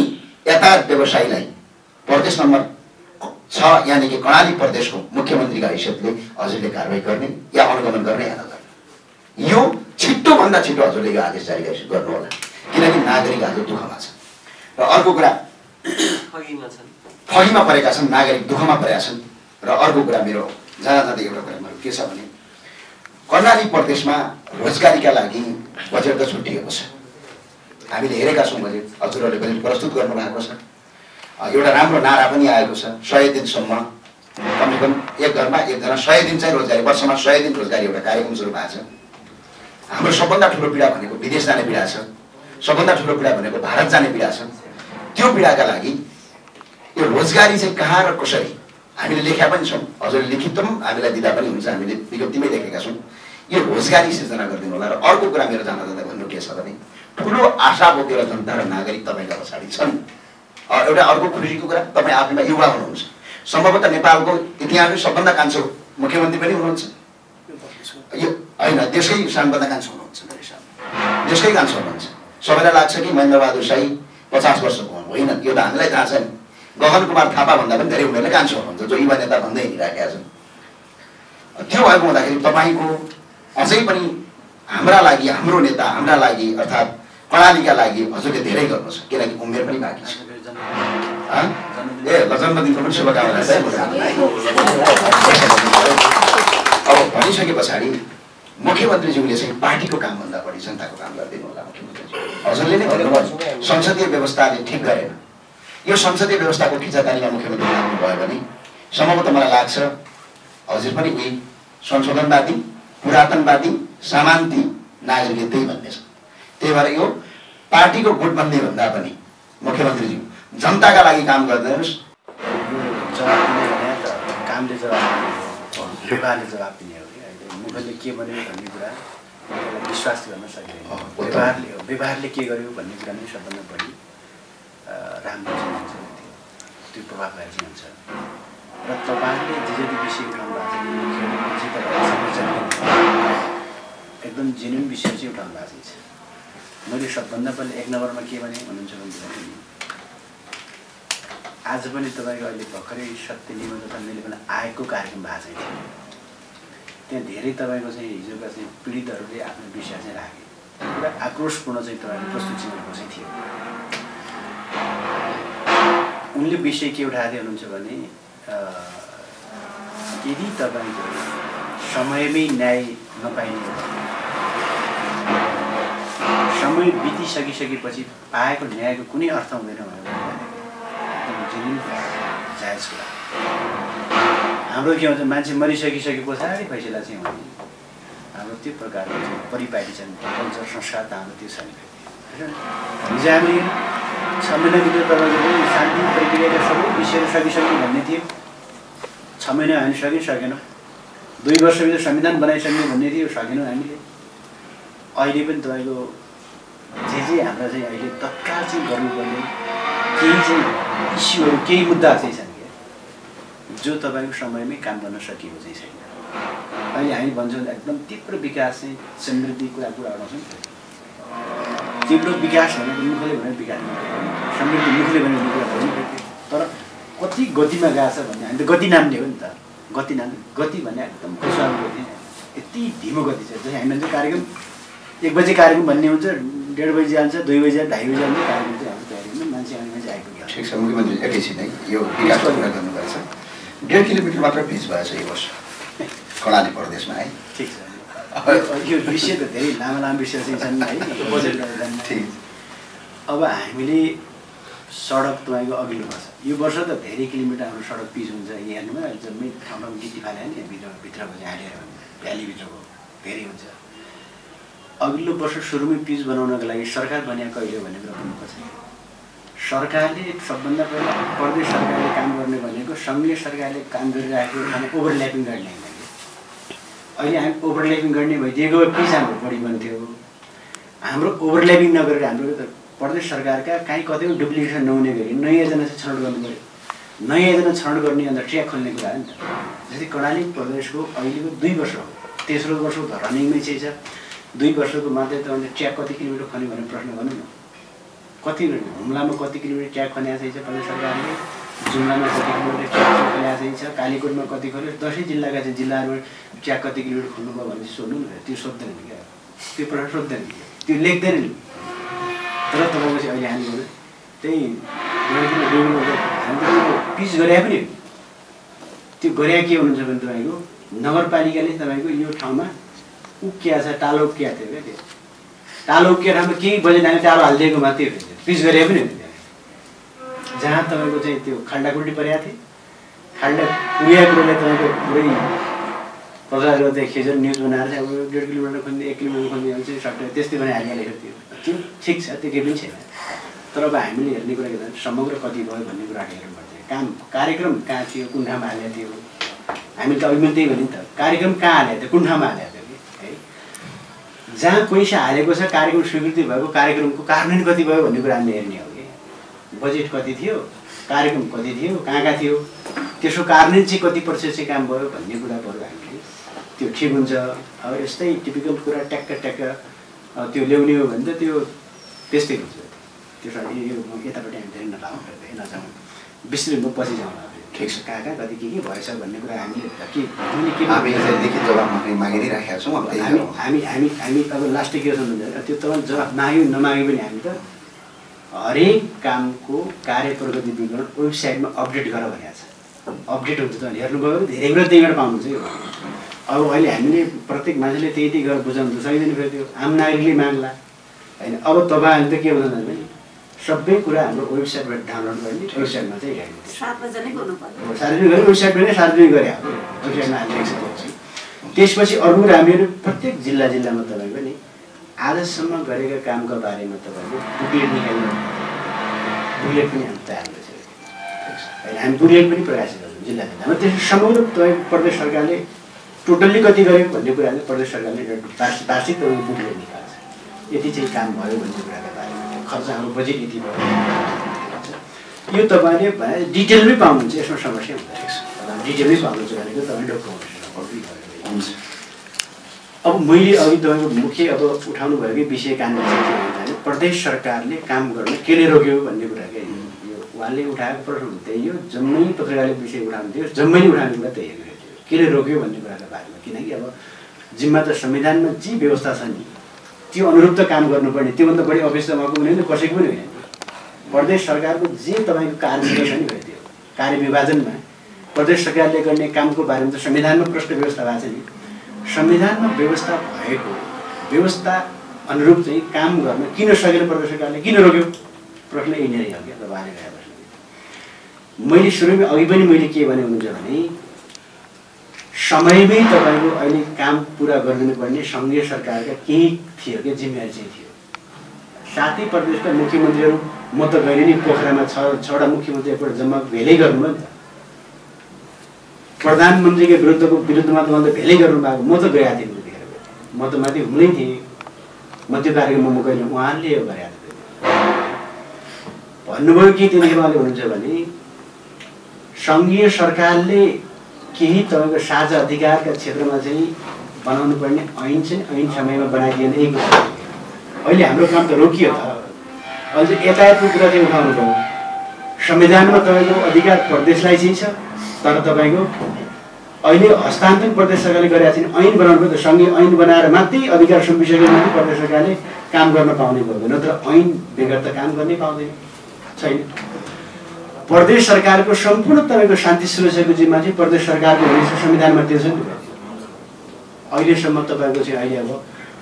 यातायात व्यवसायीलाई प्रदेश नम्बर 6 यानि कि कर्णाली प्रदेशको मुख्यमन्त्रीका हैसियतले हजुरले कारबाही गर्ने या अनुगमन गर्ने या नगर्ने, यो छिट्टो भन्दा छिट्टो हजुरले यो आदेश जारी गर्नु होला, किनकि नागरिक आज दुःखमा छ। र अर्को कुरा ठगीमा परेका छन्, नागरिक दुःखमा परेका छन्। र अर्को कुरा मेरो जाँदा एउटा कुरा मेरो के छ भने कर्णाली प्रदेशमा रोजगारीका लागि बजेट त छुट्टिएको छ, हामीले हेरेका छौँ बजेट, हजुरहरूले बजेट प्रस्तुत गर्नु भएको छ। एउटा राम्रो नारा पनि आएको छ, 100 दिनसम्म कमसेकम एक घरमा एकजना 100 दिन चाहिँ रोजगारी, वर्षमा 100 दिन रोजगारी एउटा कार्यक्रम सुरु भएको छ। हाम्रो सबभन्दा ठुलो पीडा भनेको विदेश जाने पीडा छ, सबभन्दा ठुलो पीडा भनेको भारत जाने पीडा छ। त्यो पीडाका लागि यो रोजगारी चाहिँ कहाँ र कसरी हामीले लेखेका पनि छौँ, हजुरले लिखित पनि हामीलाई दिँदा पनि हुन्छ, हामीले विज्ञप्तिमै लेखेका छौँ। यो रोजगारी सिर्जना गरिदिनु होला। र अर्को कुरा मेरो जाँदा भन्नु के छ भने ठुलो आशा बोकेर जनता र नागरिक तपाईँका पछाडि छन्। एउटा अर्को खुसीको कुरा, तपाईँ आफैमा युवा हुनुहुन्छ, सम्भवतः नेपालको इतिहासमै सबभन्दा कान्छो मुख्यमन्त्री पनि हुनुहुन्छ, यो होइन देशकै सबभन्दा कान्छो हुनुहुन्छ, मेरो हिसाबमा देशकै कान्छो हुनुहुन्छ। सबैलाई लाग्छ कि महेन्द्र बहादुर शाही 50 वर्षको हुनु, होइन, यो त हामीलाई थाहा छ नि। गगन कुमार थापा भन्दा पनि धेरै उमेरले कान्छो हुनुहुन्छ, जो युवा नेता भन्दै हिँडिराखेका छन्। त्यो भएको हुँदाखेरि तपाईँको अझै पनि हाम्रा लागि, हाम्रो नेता हाम्रा लागि अर्थात् कर्णालीका लागि हजुरले धेरै गर्नु छ, किनकि उमेर पनि बाँकी छ। जन्मदिनको पनि शुभकामना छ। अब भनिसके पछाडि मुख्यमन्त्रीज्यूले चाहिँ पार्टीको कामभन्दा बढी जनताको काम गरिदिनु होला। मुख्यमन्त्रीज्यू हजुरले नै भन्नुभयो संसदीय व्यवस्थाले ठिक गरेन, यो संसदीय व्यवस्थाको खिचातानीमा मुख्यमन्त्री लाग्नुभयो भने सम्भवतः मलाई लाग्छ हजुर पनि उही संशोधनवादी, पुरातनवादी, सामान्ती नागरिकले त्यही भन्ने छ। त्यही भएर यो पार्टीको गुटबन्दी भन्दा पनि मुख्यमन्त्रीज्यू जनताका लागि काम गर्दैनस्। जवाब दिने भने त कामले जवाब दिने, व्यवहारले जवाब दिने हो कि अहिले मुखले के भन्यो भन्ने कुरा विश्वास गर्न सकिँदैन। व्यवहारले के गर्यो भन्ने कुरा नै सबभन्दा बढी राम्रो चाहिँ हुन्छ, त्यो प्रभावकारी चाहिँ हुन्छ। र तपाईँले जे जति विषय उठाउनु भएको छ एकदम जेन्युन विषय चाहिँ उठाउनु भएको छ। मैले सबभन्दा पहिला 1 नम्बरमा के भने भन्नुहुन्छ भने आज पनि तपाईँको अहिले भर्खरै सत्य निबन्ध तथा मेले आएको कार्यक्रम भएको छैन, त्यहाँ धेरै तपाईँको चाहिँ हिजोका चाहिँ पीडितहरूले आफ्नो विषय चाहिँ राखे, पुरा आक्रोशपूर्ण चाहिँ तपाईँले प्रस्तुत गरेको चाहिँ थियो। उनले विषय के उठाएको थियो हुनुहुन्छ भने यदि तपाईँको समयमै न्याय नपाइने, समय बितिसकिसकेपछि पाएको न्यायको कुनै अर्थ हुँदैन भनेर जायज कुरा। हाम्रो के हुन्छ, मान्छे मरिसकिसके पछाडि फैसला चाहिँ हुने, हाम्रो त्यो प्रकारको चाहिँ परिपाटी छ, कल्चर संस्कार त हाम्रो त्यो छ नि। हिजो हामीले 6 महिनाभित्र तपाईँको शान्ति प्रक्रियाका सबै विषयहरू सकिसक्यो भन्ने थियो, 6 महिना हामी सकेनौँ। 2 वर्षभित्र संविधान बनाइसक्ने भन्ने थियो, सकेनौँ हामीले। अहिले पनि तपाईँको जे हाम्रा चाहिँ अहिले तत्काल चाहिँ गर्नुपर्ने केही चाहिँ इस्युहरू, केही मुद्दा चाहिँ छन् क्या, जो तपाईँको समयमै काम गर्न सकिएको चाहिँ छैन। अहिले हामी भन्छौँ एकदम तीव्र विकास चाहिँ समृद्धि कुरा उठाउँछौँ। तीव्र विकास भनेको मुखले भनेर विकास, समृद्धि मुखले भनेर विकास, तर कति गतिमा गएको छ भन्ने हामी त गति नाम लियो नि त। गति भने एकदम खुसालो गति, यति धिमो गति छ। जस्तै हामी भन्छ कार्यक्रम 1 बजे कार्यक्रम भन्ने हुन्छ, 1:30 बजी जान्छ, 2 बजी जान्छ, 2:30 बजी जान्छ, कार्यक्रम चाहिँ हाम्रो तयारीमा मान्छे आउने मान्छे आइपुग्यो। ठिक छ, मुख्यमन्त्री एकैछिन है यो विकासको कुरा गर्नुभएको छ। 1.5 किलोमिटर मात्र पिच भएछ यो वर्ष कर्णाली प्रदेशमा है। ठिक छ, यो विषय त धेरै लामो विषय चाहिँ छन् है। ठिक, अब हामीले सडक तपाईँको अघिल्लो यो वर्ष त धेरै किलोमिटर हाम्रो सडक पिच हुन्छ। यहाँ हेर्नुमा जम्मै ठाउँ ठाउँ गिटी फाले नि, भित्रको चाहिँ हालेर भ्यालीभित्रको धेरै हुन्छ। अघिल्लो वर्ष सुरुमै पिच बनाउनको लागि सरकार बनिएको कहिले भन्ने कुरा भन्नुपर्छ। सरकारले सबभन्दा पहिला प्रदेश सरकारले काम गर्ने भनेको सङ्घीय सरकारले काम गरिराखेको ठाउँमा ओभरल्यापिङ गर्ने होइन। अहिले हामी ओभरल्यापिङ गर्ने भइदिएको भए पिस हाम्रो बढी बन्थ्यो। हाम्रो ओभरल्यापिङ नगरेर हाम्रो प्रदेश सरकारका काहीँ कतै डुप्लिकेसन नहुने गरी नयाँ योजना चाहिँ छनौट गर्नु पऱ्यो। नयाँ योजना छनौट गर्ने अन्त ट्र्याक खोल्ने कुरा हो नि त। जस्तै कर्णाली प्रदेशको अहिलेको 2 वर्ष हो, तेस्रो वर्ष त रनिङमै चाहिँ छ। 2 वर्षको मात्रै तपाईँले ट्र्याक कति किलोमिटर खन्यो भनेर प्रश्न गर्नु न। कति हुम्लामा कति किलोमिटर ट्र्याक खन्या चाहिँ छ प्रदेश सरकारले, जुम्लामा कति किलोमिटर ट्र्याक खन्या चाहिँ छ, कालीकोटमा कति खन्यो, 10 जिल्लाका चाहिँ जिल्लाहरूमा ट्र्याक कति किलोमिटर खन्नुभयो भने सोध्नु न। त्यो सोध्दैन नि क्या, त्यो प्रश्न सोध्दैन नि, त्यो लेख्दैन नि। तर तपाईँको चाहिँ अहिले हामीले त्यही हामीले पिच गरे पनि त्यो गरे के हुनुहुन्छ भने तपाईँको नगरपालिकाले तपाईँको यो ठाउँमा उकिया छ, टालो उकिया थियो क्या। त्यो टालो उकिया ठाउँमा केही बजेट हामी टालो हालिदिएको मात्रै हो, पिच गरे पनि हुन्थ्यो। जहाँ तपाईँको चाहिँ त्यो खाल्डाखुल्डी परेको थियो, खाल्डा पुर्याएको कुरोले तपाईँको पुरै प्रचार गर्दै खिचेर न्युज बनाएर चाहिँ अब 1.5 किलोमिटर खन्ने 1 किलोमिटर खन्ने चाहिँ सट्टै त्यस्तै भने हालिहालेको थियो। त्यो ठिक छ, त्यो केही पनि छैन। तर अब हामीले हेर्ने कुरा के भन्छ समग्र कति भयो भन्ने कुरा हेर्नु पर्छ। काम कार्यक्रम कहाँ थियो, कुन ठाउँमा हालेको थियो, हामीले त अघि पनि त्यही भन्यो नि त। कार्यक्रम कहाँ हालेको थियो, कुन ठाउँमा हालेको थियो कि है। जहाँ पैसा हालेको छ, कार्यक्रम स्वीकृति भएको, कार्यक्रमको कार्यान्वयन कति भयो भन्ने कुरा हामीले हेर्ने हो कि। बजेट कति थियो, कार्यक्रम कति थियो, कहाँ कहाँ थियो, त्यसको कार्यान्वयन चाहिँ कति प्रतिशत चाहिँ काम भयो भन्ने कुरा पऱ्यो हामीले। त्यो ठिक हुन्छ। अब यस्तै टिपिकल कुरा ट्याक्क त्यो ल्याउने हो भने त त्यो त्यस्तै हुन्छ। त्यसो यो यतापट्टि हामी धेरै नजाउँ, विस्तृत पछि जाउँ। ठिक छ, कहाँ कहाँ कति के भएछ भन्ने कुरा हामीले मागिदिइराखेका छौँ। हामी अब लास्ट के छ भन्दा त्यो तपाईँ जवाफ माग्यो नमाग्यो पनि हामी त हरेक कामको कार्य प्रगति विवरण वेबसाइटमा अपडेट गर भनेको छ। अपडेट हुन्छ त हेर्नुभयो भने धेरै कुरा त्यहीँबाट पाउनुहुन्छ यो। अब अहिले हामीले प्रत्येक मान्छेले त्यही गरेर बुझाउनु त सकिँदैन। फेरि त्यो आम नागरिकले माग्ला होइन। अब तपाईँहरूले त के भन्नुहुन्छ भने सबै कुरा हाम्रो वेबसाइटबाट डाउनलोड गर्ने, वेबसाइटमा चाहिँ हेर्नु सार्वजनिक गरे, वेबसाइटमा नै सार्वजनिक गरे वेबसाइटमा हालिरहेको छ। त्यसपछि अरू कुरा हामीहरू प्रत्येक जिल्लामा तपाईँको नि आजसम्म गरेका कामका बारेमा तपाईँको बुकलेट निकाल्नु, बुकलेट पनि हामी तयार गरिसकेको होइन। हामी बुकलेट पनि प्रकाशित गर्छौँ जिल्लामा। त्यस समग्र तपाईँको प्रदेश सरकारले टोटल्ली कति गर्यो भन्ने कुराले प्रदेश सरकारले वार्षिक बुकलेट निकाल्छ। यति चाहिँ काम भयो भन्ने कुराका बारेमा खर्च हाम्रो बजेट यति भयो यो तपाईँले डिटेलमै पाउनुहुन्छ। यसमा समस्या हुँदैन, डिटेलमै पाउनुहुन्छ भनेको तपाईँ डकुमेन्ट हुन्छ। अब मैले अघि तपाईँको मुख्य अब उठाउनु भएकै विषय कानुन चाहिँ के भन्छ भने प्रदेश सरकारले काम गर्न केले रोक्यो भन्ने कुरा के यो उहाँले उठाएको प्रश्न त्यही हो। जम्मै पत्रकारले विषय उठाउनु थियो, जम्मै उठाउने कुरा त्यही हो, केले रोक्यो भन्ने कुराको बारेमा। किनकि अब जिम्मा त संविधानमा जे व्यवस्था छ नि त्यो अनुरूप त काम गर्नुपर्ने, त्योभन्दा बढी अफिस त उहाँको पनि होइन, कसैको पनि होइन। प्रदेश सरकारको जे तपाईँको कार्य छ नि भयो त्यो कार्य विभाजनमा प्रदेश सरकारले गर्ने कामको बारेमा त संविधानमा प्रष्ट व्यवस्था भएको छ नि। संविधानमा व्यवस्था भएको व्यवस्था अनुरूप चाहिँ काम गर्न किन सकेन प्रदेश सरकारले, किन रोक्यो प्रश्न यही नै हो क्या तपाईँले गएको प्रश्न। मैले सुरुमै अघि पनि मैले के भने हुन्छ भने समयमै तपाईँको अहिले काम पुरा गरिदिनु पर्ने सङ्घीय सरकारका केही थियो क्या जिम्मेवारी चाहिँ थियो। साथै प्रदेशका मुख्यमन्त्रीहरू म त गएर नि पोखरामा 6वटा मुख्यमन्त्री एकपल्ट जम्मा भेलै गर्नुभयो नि त। प्रधानमन्त्रीको विरुद्धमा त उहाँले भेलै गर्नुभएको, म त गएको थिएँ त्यतिखेर। म त माथि हुँदै थिएँ, म त्यो कार्यक्रममा गएन, उहाँले यो गरेको थियो। भन्नुभयो कि त्यतिखेर उहाँले भन्नुहुन्छ भने सङ्घीय सरकारले केही तपाईँको साझा अधिकारका क्षेत्रमा चाहिँ बनाउनु पर्ने ऐन चाहिँ ऐन समयमा बनाइदिएन। एक अहिले हाम्रो काम त रोकियो त, अहिले चाहिँ यातायातको कुरा चाहिँ उठाउनु भयो। संविधानमा तपाईँको अधिकार प्रदेशलाई चाहिँ छ, तर तपाईँको अहिले हस्तान्तरण प्रदेश सरकारले गरेका छैन। ऐन बनाउनु पर्यो त, सङ्घीय ऐन बनाएर मात्रै अधिकार सुम्पिसकेपछि प्रदेश सरकारले काम गर्न पाउने भयो, नत्र ऐन बेगर त काम गर्नै पाउँदैन छैन। प्रदेश सरकारको सम्पूर्ण तपाईँको शान्ति सुरक्षाको जिम्मा चाहिँ प्रदेश सरकारको हुनेछ, संविधानमा त्यो छ नि। अहिलेसम्म तपाईँको चाहिँ अहिले अब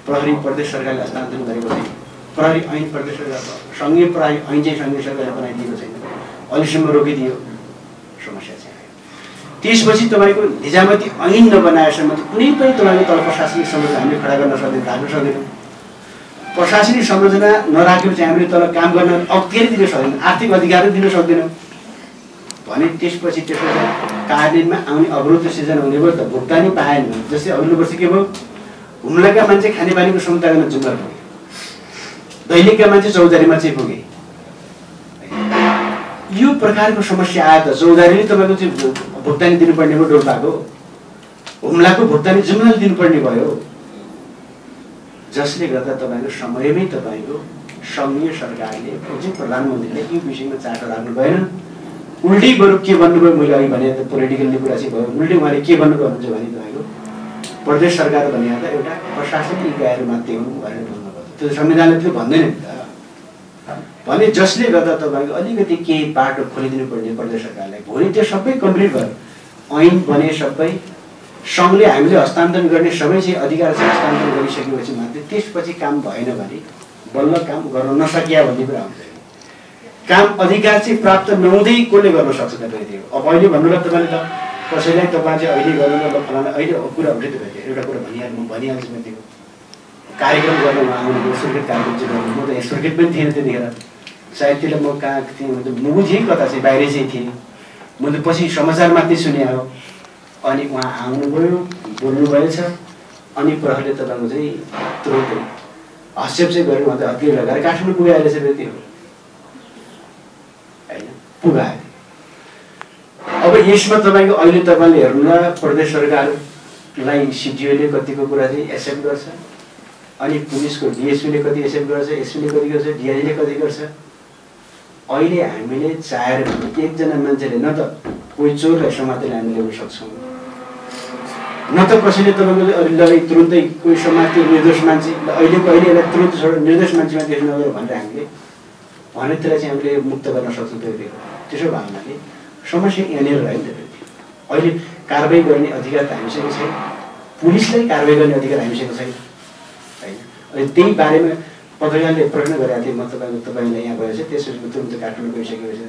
प्रहरी प्रदेश सरकारले हस्तान्तरण गरेको छैन। प्रहरी ऐन प्रदेश सरकार, सङ्घीय प्रहरी ऐन चाहिँ सङ्घीय सरकारले बनाइदिएको छैन, अहिलेसम्म रोकिदियो। समस्या चाहिँ त्यसपछि तपाईँको निजामती ऐन नबनाएसम्म कुनै पनि तपाईँको तल प्रशासनिक समस्या हामीले खडा गर्न सक्दैन, राख्न सक्दैनौँ। प्रशासनिक संरचना नराखेपछि हामीले तल काम गर्न अख्तियारै दिन सक्दैनौँ, आर्थिक अधिकारै दिन सक्दैनौँ भने त्यसपछि त्यसको कार्यान्वयनमा आउने अवरोध सिर्जना हुने भयो। त भुक्तानी पाएन भने जस्तै अघिल्लो वर्ष के भयो, हुम्लाका मान्छे खानेपानीको क्षमता गर्न जुम्बर पुगे, दैनिकका मान्छे चौधारीमा चाहिँ पुगे। यो प्रकारको समस्या आयो त चौधारीले तपाईँको चाहिँ भुक्तानी दिनुपर्ने भयो, डोल्पाको हुम्लाको भुक्तानी जुम्लाले दिनुपर्ने भयो, जसले गर्दा तपाईँको समयमै तपाईँको सङ्घीय सरकारले प्रधानमन्त्रीले यो विषयमा चाटो राख्नु भएन। उल्टै बरु के भन्नुभयो, मैले अघि भने त पोलिटिकल्ली कुरा चाहिँ भयो, उल्टै उहाँले के भन्नुभयो हुन्छ भने तपाईँको प्रदेश सरकार भने त एउटा प्रशासनिक इकाइहरू मात्रै हुनु भनेर भन्नुभयो। त्यो संविधानले त्यो भन्दैन नि त भने, जसले गर्दा तपाईँको अलिकति केही बाटो खोलिदिनु पर्ने प्रदेश सरकारलाई। भोलि त्यो सबै कम्प्लिट भयो, ऐन बने सबै सङ्घले हामीले हस्तान्तरण गर्ने सबै चाहिँ अधिकार चाहिँ हस्तान्तरण गरिसकेपछि मात्रै त्यसपछि काम भएन भने बल्ल काम गर्न नसकिया भन्ने कुरा हुन्छ। काम अधिकार चाहिँ प्राप्त नहुँदै कसले गर्न सक्छ तपाईँले? अब अहिले भन्नुभयो तपाईँले त कसैलाई तपाईँ चाहिँ अहिले गर्नु ल फलाना अहिले कुरा हुन्छ तपाईँले एउटा कुरा भनिहाल्छु म। त्यो कार्यक्रम गर्न उहाँ आउनुभयो, स्वीकृत कार्यक्रम चाहिँ गर्नु, म त यहाँ स्वीकृत पनि थिएन त्यतिखेर, सायद त्यसलाई म कहाँ थिएँ, म त मुगु थिएँ कता चाहिँ बाहिरै चाहिँ थिएँ, म त पछि समाचार मात्रै सुने हो। अनि उहाँ आउनुभयो, बोल्नुभएछ, अनि प्रहरीले तपाईँको चाहिँ तुरन्तै हस्तक्षेप चाहिँ गऱ्यो, उहाँ त हत्या लगाएर काठमाडौँ पुगाएर चाहिँ व्यक्ति हो होइन, पुगायो। अब यसमा तपाईँको अहिले तपाईँले हेर्नु न, प्रदेश सरकारलाई सिडिओले कतिको कुरा चाहिँ एक्सेप्ट गर्छ, अनि पुलिसको डिएसपीले कति एक्सेप्ट गर्छ, एसपीले कति गर्छ, डिआईले कति गर्छ। अहिले हामीले चाहेर एकजना मान्छेले न त कोही चोरलाई समातेर हामी ल्याउन सक्छौँ, न त कसैले तपाईँको अहिले तुरुन्तै कोही समात्यो निर्दोष मान्छे, अहिलेको यसलाई तुरन्त छोडेर निर्दोष मान्छेमा देख्नु नगयो भनेर हामीले भने त्यसलाई चाहिँ हामीले मुक्त गर्न सक्छौँ। त्यो त्यसो भए हुनाले समस्या यहाँनिर रह्यो नि त। अहिले कारवाही गर्ने अधिकार त हामीसँग छैन, पुलिसलाई कारवाही गर्ने अधिकार हामीसँग छैन होइन। अहिले त्यही बारेमा पत्रकारले प्रश्न गरेका थिएँ म तपाईँलाई यहाँ गएछ, त्यसपछि तुरन्त काठमाडौँ गइसकेपछि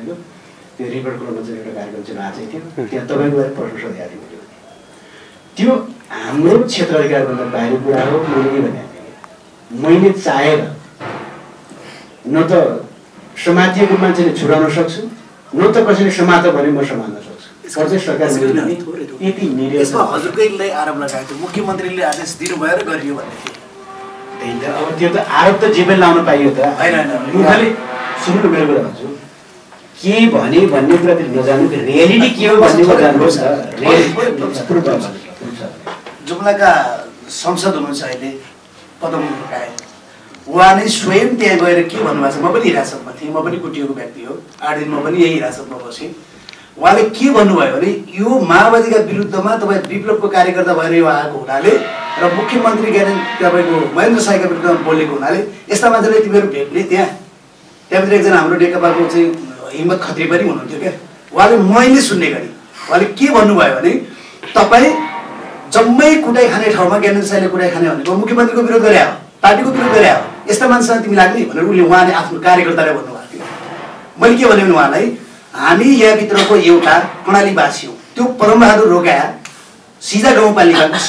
त्यो रिपोर्ट क्लबमा चाहिँ एउटा कार्यक्रम चाहिँ आएको थियो, त्यहाँ तपाईँको बारे प्रश्न सोधेको थिएँ मैले। त्यो हाम्रो क्षेत्र अधिकारभन्दा बाहिर कुरा हो। मैले के भने मैले चाहेर न त समातिएको मान्छेले छुटाउन सक्छु, न त कसैले समात भने म समात्न सक्छु। प्रदेश सरकार यति निर्णय हजुरकैलाई आरोप लगाएको थियो, मुख्यमन्त्रीले आदेश दिनुभयो र गरियो भन्ने थियो। त्यही त, अब त्यो त आरोप त जे पनि लाउन पाइयो त होइन। मुखले सुन्नु मेरो कुरा भन्छु, के भने भन्ने कुरा त नजानु, रियालिटी के हो भन्ने कुरा जान्नुहोस् न। जुम्लाका संसद हुनुहुन्छ अहिले पदम राय, उहाँ नै स्वयं त्यहाँ गएर के भन्नुभएको छ, म पनि हिरासतमा थिएँ, म पनि कुटिएको व्यक्ति हो, 8 दिन म पनि यही हिरासतमा बसेँ। उहाँले के भन्नुभयो भने यो माओवादीका विरुद्धमा तपाईँ विप्लवको कार्यकर्ता भएर यो आएको हुनाले र मुख्यमन्त्री तपाईँको महेन्द्र साईका विरुद्धमा बोलेको हुनाले यस्ता मान्छेलाई तिमीहरू भेट्ने त्यहाँभित्र एकजना हाम्रो नेकपाको चाहिँ हिम्मत खत्री पनि हुनुहुन्थ्यो क्या। उहाँले मैले सुन्ने गरी उहाँले के भन्नुभयो भने तपाईँ जम्मै कुटाइ खाने ठाउँमा ज्ञानेन्द्र साईले कुटाइ खाने भनेको मुख्यमन्त्रीको विरोध गरे हो, पार्टीको विरोध गरे हो, यस्ता मान्छेसँग तिमी लाग्ने भनेर उहाँले आफ्नो कार्यकर्तालाई भन्नुभएको थियो। मैले के भने उहाँलाई, हामी यहाँभित्रको एउटा कर्णालीवासी हो, त्यो परमबहादुर रोकाया सिजा गाउँपालिकाको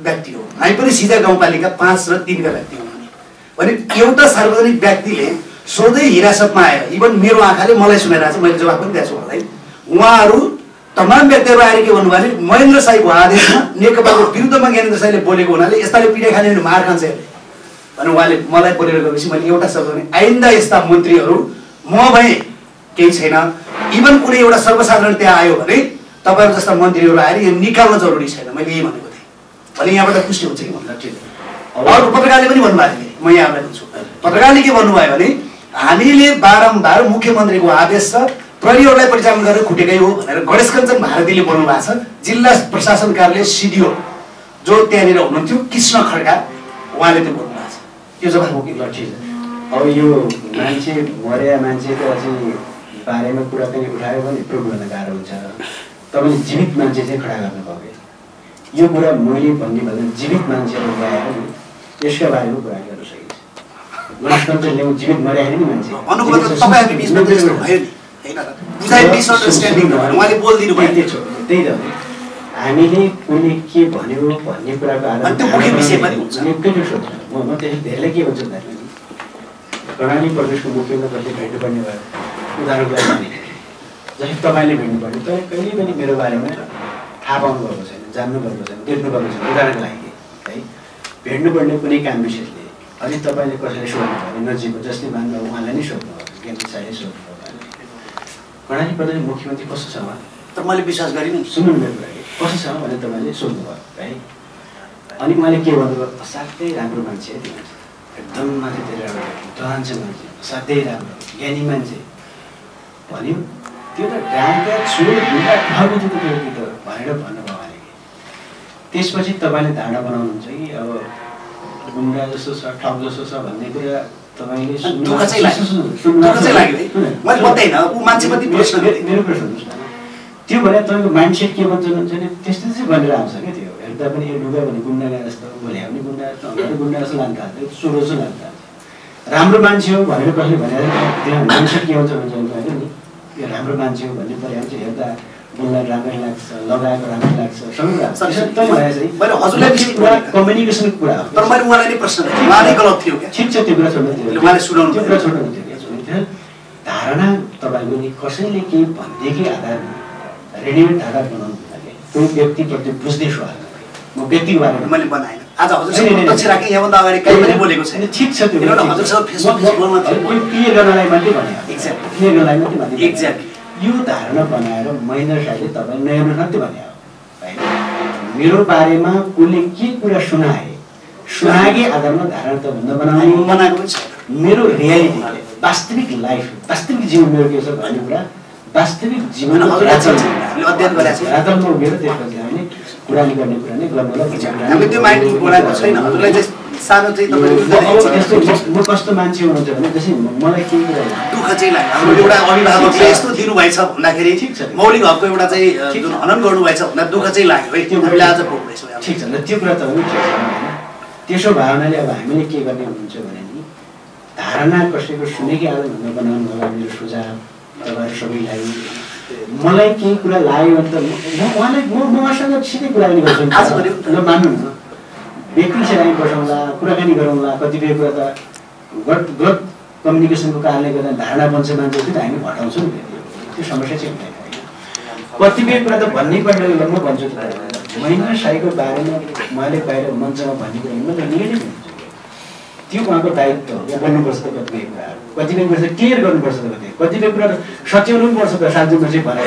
व्यक्ति हो, हामी पनि सिजा गाउँपालिका 5 र 3 का व्यक्ति हौँ भने एउटा सार्वजनिक व्यक्तिले सोधै हिरासतमा आएर इभन मेरो आँखाले मलाई सुनाइरहेको छ, मैले जवाफ पनि दिएको छु उहाँलाई। उहाँहरू तमाम व्यक्तिहरू आएर के भन्नुभयो भने महेन्द्र साईको आदेशमा नेकपाको विरुद्धमा ज्ञानेन्द्र साईले बोलेको हुनाले यस्ताले पिटाइ खाने भने मार खान्छ भने उहाँले मलाई बोलेर गएपछि मैले एउटा शब्द भने आइन्दा यस्ता मन्त्रीहरू म भए केही छैन, इभन कुनै एउटा सर्वसाधारण त्यहाँ आयो भने तपाईँहरू जस्ता मन्त्रीहरू आएर यो निकाल्न जरुरी छैन, मैले यही भनेको थिएँ। भने यहाँबाट पुष्टि हुन्छ कि भन्दा ठिक। अर्को पत्रकारले पनि भन्नुभएको थियो, म यहाँलाई भन्छु, पत्रकारले के भन्नुभयो भने हामीले बारम्बार मुख्यमन्त्रीको आदेश छ, प्रहरीहरूलाई परिचालन गरेर खुटेकै हो भनेर गणेश कञ्चन भारतीले बोल्नु भएको छ। जिल्ला प्रशासन कार्यालय सिडिओ जो त्यहाँनिर हुनुहुन्थ्यो कृष्ण खड्का, उहाँले त्यो बोल्नु भएको छ। त्यो जवाफ हो कि ल ठिक छ। अब यो मान्छे मर्या मान्छेको चाहिँ बारेमा कुरा पनि उठायो भने प्रुभ गर्न गाह्रो हुन्छ। तपाईँले जीवित मान्छे चाहिँ खडा गर्नुभयो, यो कुरा मैले भन्ने भन्दा जीवित मान्छेहरू ल्याएर नि यसका बारेमा कुरा गर्न सकिन्छ। गणेशकञ्चनले जीवित मर्याएर नि मान्छे त्यही त हामीले कुनै के भन्यो भन्ने कुराको आधारमा म त्यसरी धेरैले के भन्छ कर्णाली प्रदेशको मुख्यमन्त्री कसले भेट्नुपर्ने भयो उदाहरणको लागि जस्तै तपाईँले भेट्नुपर्ने तर कहिले पनि मेरो बारेमा थाहा पाउनुभएको छैन, जान्नुभएको छैन, देख्नुभएको छैन उदाहरणको लागि है। भेट्नुपर्ने कुनै काम विशेषले अनि तपाईँले कसैलाई सोध्नुभयो नजिकको जसले मान्नु उहाँलाई नै सोध्नुभयो, ज्ञान सायले सोध्नुभयो कर्णाली प्रदेश मुख्यमन्त्री कस्तो छ उहाँ, तर मैले विश्वास गरिनँ। सुन्नु मेरो लागि कस्तो छ भनेर तपाईँले सोध्नुभयो है। अनि उहाँले के भन्नुभयो, असाध्यै राम्रो मान्छे त्यो मान्छे, एकदम मान्छेतिर डरान्छ मान्छे, असाध्यै राम्रो ज्ञानी मान्छे भन्यो। त्यो त डाँगा छोड ढुङ्गा ठाउँको त्यो त भनेर भन्नुभयो उहाँले। त्यसपछि तपाईँले धारणा बनाउनुहुन्छ कि अब ढुङ्गा जस्तो छ ठाउँ जस्तो छ भन्ने कुरा तपाईँले दुःख चाहिँ लाग्यो। मैले बताइनँ ऊ मान्छेप्रति प्रश्न मेरो प्रश्न सुन्नुहोस् न, त्यो भने तपाईँको माइन्डसेट के भन्छ भने त्यस्तो चाहिँ भनेर आउँछ क्या। त्यो हेर्दा पनि यो ढुङ्गा भने गुन्डा जस्तो, भोलि पनि गुन्डा जस्तो, गुन्डा जस्तो लाग्न थाल्छ, चोरो जस्तो लाग्न थाल्छ। राम्रो मान्छे हो भनेर कसले भनेर त्यहाँ माइन्डसेट के हुन्छ भने होइन नि, यो राम्रो मान्छे हो भन्ने परिहाल्छ, हेर्दा बोल्दा राम्रै लाग्छ, लगाएको राम्रै लाग्छ, सबै मैले हजुरलाई कम्युनिकेसनको कुरा हो। तर मैले उहाँलाई नै प्रश्न गरेँ, उहाँ नै गलत थियो क्या। ठिक छ त्यो कुरा छोड्नु, उहाँले सुनाउनु त्यो कुरा छोड्नु थियो। धारणा तपाईँको नि कसैले केही भनिदिएकै आधारमा रेडिमेड आधार बनाउनु लागि कोही व्यक्तिप्रति बुझ्दै सुहाल्नु म व्यक्तिको बारेमा मैले बनाएन। आज हजुरसँग प्रत्यक्ष राखेँ, यहाँभन्दा अगाडि कहीँ पनि बोलेको छैन। ठिक छ त्यो हजुरसँग फेसबुक बोल्न थियो, क्लियर गर्नलाई मात्रै भने एक्ज्याक्टली क्लियर गर्नलाई मात्रै भने एक्ज्याक्टली यो धारणा बनाएर महेन्द्र साईले तपाईँ नयाँ मात्रै भने हो होइन। मेरो बारेमा कसले के कुरा सुनाएकै आधारमा धारणा त भन्दा बनाएको पनि छ। मेरो रियालिटी वास्तविक लाइफ वास्तविक जीवन मेरो के छ भन्ने कुरा वास्तविक जीवन अध्ययन गरेको छ। रातलमा उभिएर त्यसपछि हामीले कुराले गर्ने कुरा नै गर्नुलाई हामी त्यो माइन्ड बनाएको छैन। हजुरलाई चाहिँ सानो चाहिँ तपाईँले म कस्तो मान्छे हुनुहुन्छ भने जस्तै मलाई केही कुरा दुःख चाहिँ लाग्यो। हाम्रो एउटा अभिभावकले यस्तो दिनुभएछ भन्दाखेरि मौलिक हकको एउटा चाहिँ जुन हनन गर्नुभएछ भन्दा दुःख चाहिँ लाग्यो है। त्यो हामीले आज भोग्दैछौँ। ठिक छ ल, त्यो कुरा त ठिक छ होइन। त्यसो भावनाले अब हामीले के गर्ने हुनुहुन्छ भने नि धारणा कसैको सुनेकै आधारमा बनाउनु होला मेरो सुझाव तपाईँहरू सबैलाई। मलाई केही कुरा लाग्यो भने त उहाँलाई उहाँसँग सिधै कुराकानी गर्छु आज ल मान्नु न, व्यक्तिसँग हामी बसाउँला कुराकानी गरौँला। कतिपय कुरा त गलत कम्युनिकेसनको कारणले गर्दा धारणा बन्छ मान्छे त्यो त हामी हटाउँछौँ नि, त्यो समस्या चाहिँ हुँदैन होइन। कतिपय कुरा त भन्नै पर्ने म भन्छु त महेन्द्र साईको बारेमा उहाँले बाहिर मञ्चमा भन्ने कुरा म त नेगेटिभ हुन्छु। त्यो उहाँको दायित्व हो, यहाँ बोल्नुपर्छ त कतिपय कुराहरू, कतिपय कुरा चाहिँ क्लियर गर्नुपर्छ त कतिपय कुरा सच्याउनु पनि पर्छ त साँच्चै चाहिँ भनेर।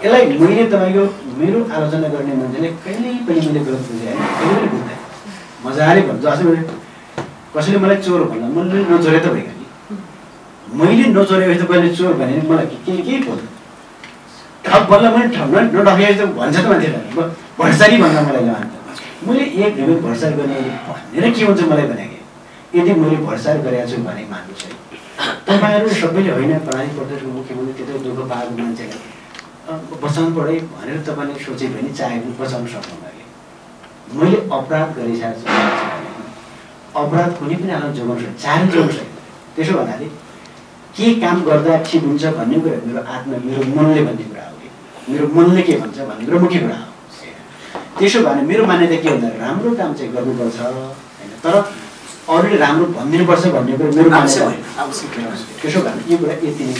यसलाई मैले तपाईँको मेरो आलोचना गर्ने मान्छेले कहिल्यै पनि मैले गलत बुझेँ होइन, कहिले पनि बुझ्दैन मजाले भन्छु। अझै कसैले मलाई चोर भन्दा मैले नचोरे त भइगयो नि, मैले नचोरेको त कहिले चोर भने मलाई केही बोल्नु ठप बल्ल पनि नढकेको त भन्छ त मान्छेलाई भर्सारी भन्दा मलाई नमान्छ। मैले एक ढुङ्गा भर्सार गर्ने भनेर के हुन्छ मलाई भने यदि मैले भर्सार गरेको छु भने मान्नु छैन। तपाईँहरू सबैले होइन कर्णाली प्रदेशको मुख्यमन्त्री त्यत्रो दुःख पाएको मान्छेलाई बचाउनु पऱ्यो भनेर तपाईँले सोचे भने चाहे पनि बचाउन सक्नुहुन्न। मैले अपराध गरिसकेको छु, अपराध कुनै पनि आफूलाई जोगाउनु सक्छ, चाहे जोगाउनु सक्छ। त्यसो भन्नाले के काम गर्दा ठिक हुन्छ भन्ने कुरा मेरो आत्मा मेरो मनले भन्ने कुरा हो कि मेरो मनले के भन्छ भन्ने कुरा मुख्य कुरा हो। त्यसो भने मेरो मान्यता के भन्दा राम्रो काम चाहिँ गर्नुपर्छ होइन, तर अरूले राम्रो भनिदिनुपर्छ भन्ने कुरा मेरो मान्यता होइन। त्यसो भने यो कुरा यति नै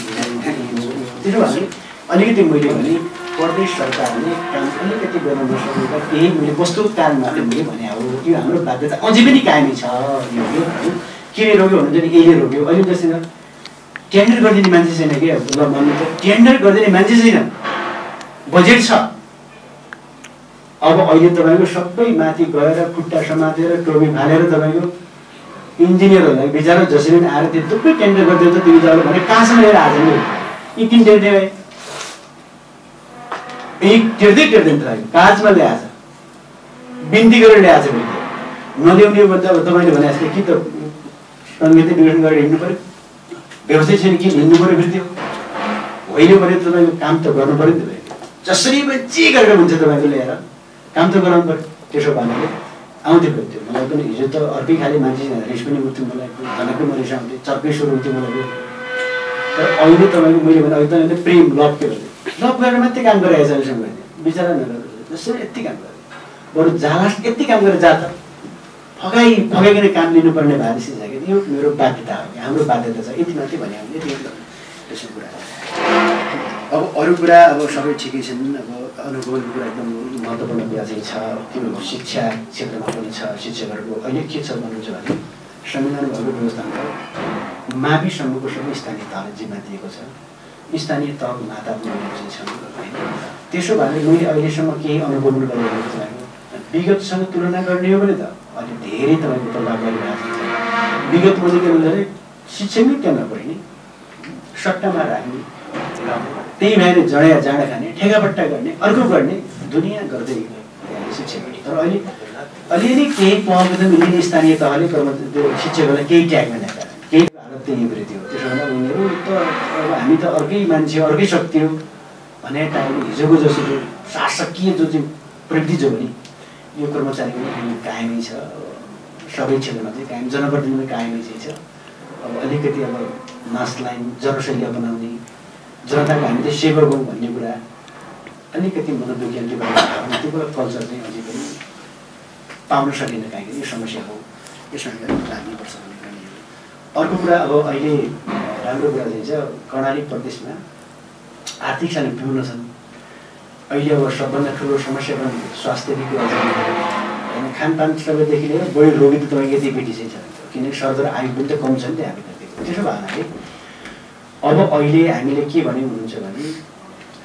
त्यसो भने अलिकति मैले भने प्रदेश सरकारले काम अलिकति गर्न नसकेका केही मैले कस्तो कारणबाट मैले भने हो त्यो हाम्रो बाध्यता अझै पनि कायमी छ। यो के रोक्यो भन्नुहुन्छ नि यसले रोक्यो। अहिले जस्तै टेन्डर गरिदिने मान्छे छैन कि ल भन्नु त टेन्डर गरिदिने मान्छे छैन, बजेट छ। अब अहिले तपाईँको सबै माथि गएर खुट्टा समातेर टोपी फालेर तपाईँको इन्जिनियरहरूलाई बिचरा जसरी पनि आएर त्यो थुप्रै टेन्डर गरिदियो त त्यो बिचराले भने कहाँसम्म लिएर आएको नि यी तिन टेन्डर टेर्दैन काजमा ल्याएछ, बिन्ती गरेर ल्याएछ भने नल्याउने भन्दा अब तपाईँले भने जस्तै कि त सङ्गीतै डिभिजन गरेर हिँड्नु पऱ्यो, व्यवसाय छैन कि हिँड्नु पऱ्यो फेरि त्यो होइन भने तपाईँको काम त गर्नु पऱ्यो नि त। जसरी पनि जे गरेर हुन्छ तपाईँको ल्याएर काम त गराउनु पऱ्यो। त्यसो भन्नाले आउँथ्यो फेरि त्यो मलाई पनि हिजो त अर्कै खाले मान्छे रिस पनि उठ्थ्यो मलाई, झनक्कै म रिस आउँथेँ, चर्कै सुरु हुन्थ्यो मलाई। तर अहिले तपाईँको मैले भने अहिले त प्रेम लभ के भन्थ्यो लभ गरेर मात्रै काम गरिरहेछ अहिलेसम्म बिचरा नगर जसरी यति काम गरेँ बरु जाला यति काम गरेर जा त फगाइकन काम लिनुपर्ने भए जस्तो छ कि यो मेरो बाध्यता हो कि हाम्रो बाध्यता छ यति मात्रै भने हामीले यति त्यसो कुरा अब अरू कुरा अब सबै ठिकै छन् अब अनुभवको कुरा एकदम महत्त्वपूर्ण कुरा चाहिँ छ तिम्रो शिक्षा क्षेत्रमा पनि छ शिक्षकहरूको अहिले के छ भन्नुहुन्छ भने संविधान भएको व्यवस्थामा माविसम्मको सबै स्थानीय तहले जिम्मा दिएको छ स्थानीय तहको माता चाहिँ छन् होइन त्यसो भए मैले अहिलेसम्म केही अनुभव गरिरहेको छु विगतसँग तुलना गर्ने हो भने त अहिले धेरै तपाईँको प्रभाव गरिरहेको छ विगतमा चाहिँ के भन्छ शिक्षामै केन्द्र पऱ्यो नि सट्टामा राख्ने त्यही भएर जडा जाँडा खाने ठेगापट्टा गर्ने अर्को गर्ने दुनियाँ गर्दै शिक्षा गर्ने तर अहिले अलिअलि केही पहल कदम लिने स्थानीय तहले त्यो शिक्षकहरूलाई केही ट्यागमा ल्याएर केही हालत त्यही वृद्धि हो त्यसो भन्दा उनीहरू त अब हामी त अर्कै मान्छे अर्कै शक्ति हो भने टाइमले हिजोको जसरी शासकीय जो चाहिँ प्रवृत्ति जो भने यो कर्मचारीको पनि कायमै छ सबै क्षेत्रमा चाहिँ कायम जनप्रतिनिधिमा कायमै चाहिँ छ अब अलिकति अब मास लाइन जनशैली बनाउने जनताको हामी चाहिँ सेवक हौँ भन्ने कुरा अलिकति मनोविज्ञान त्यो कुरा कल्चर चाहिँ अझै पनि पाउन सकिन्न काहीँ यो समस्या हो यसमा लाग्नुपर्छ भन्ने कुरा अर्को कुरा अब अहिले राम्रो कुरा चाहिँ छ कर्णाली प्रदेशमा आर्थिक सानो पिउन छन् अहिले अब सबभन्दा ठुलो समस्या पनि स्वास्थ्यको कुरा होइन खानपान सबैदेखि लिएर बढी रोगी त तपाईँको यति पेटी चाहिँ छ किनकि सरदर आयु पनि त कम छ नि त हामीले त्यसो भएनाले अब अहिले हामीले के भन्यो हुनुहुन्छ भने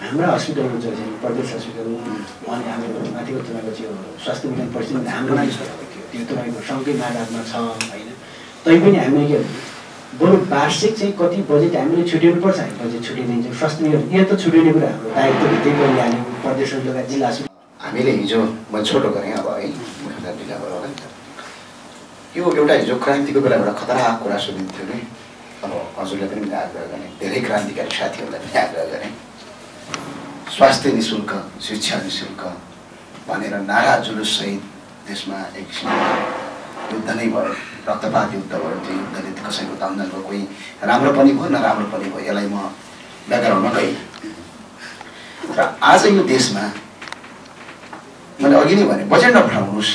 हाम्रा हस्पिटलहरू जो चाहिँ प्रदेश हस्पिटल अनि हाम्रो माथिको तपाईँको त्यो स्वास्थ्य विज्ञान परिषद हाम्रो त्यो तपाईँको सँगै मागामा छ होइन तैपनि हामीले के बरु वार्षिक चाहिँ कति बजेट हामीले छुट्याउनु पर्छ हामी बजेट छुट्याइदिन्छौँ स्वास्थ्य विज्ञान यहाँ त छुट्याउने कुरा हाम्रो दायित्वभित्रै गरिहाल्यो प्रदेश लगायत जिल्ला हामीले हिजो म छोटो गरेँ अब है मुख्यमन्त्री जिल्लाबाट यो एउटा हिजो क्रान्तिको बेला एउटा खतरनाक कुरा सुनिन्थ्यो कि अब हजुरले पनि आग्रह गर्ने धेरै क्रान्तिकारी साथीहरूलाई पनि आग्रह गरेँ स्वास्थ्य निःशुल्क शिक्षा निःशुल्क भनेर नारा जुलुससहित त्यसमा एक किसिमको युद्ध नै भयो रक्तपात युद्ध भयो त्यो युद्धले कसैको दमन भयो कोही राम्रो पनि भयो नराम्रो पनि भयो यसलाई म व्याकरणमा गएँ र आज यो देशमा मैले अघि नै भने बजेट नपठाउनुहोस्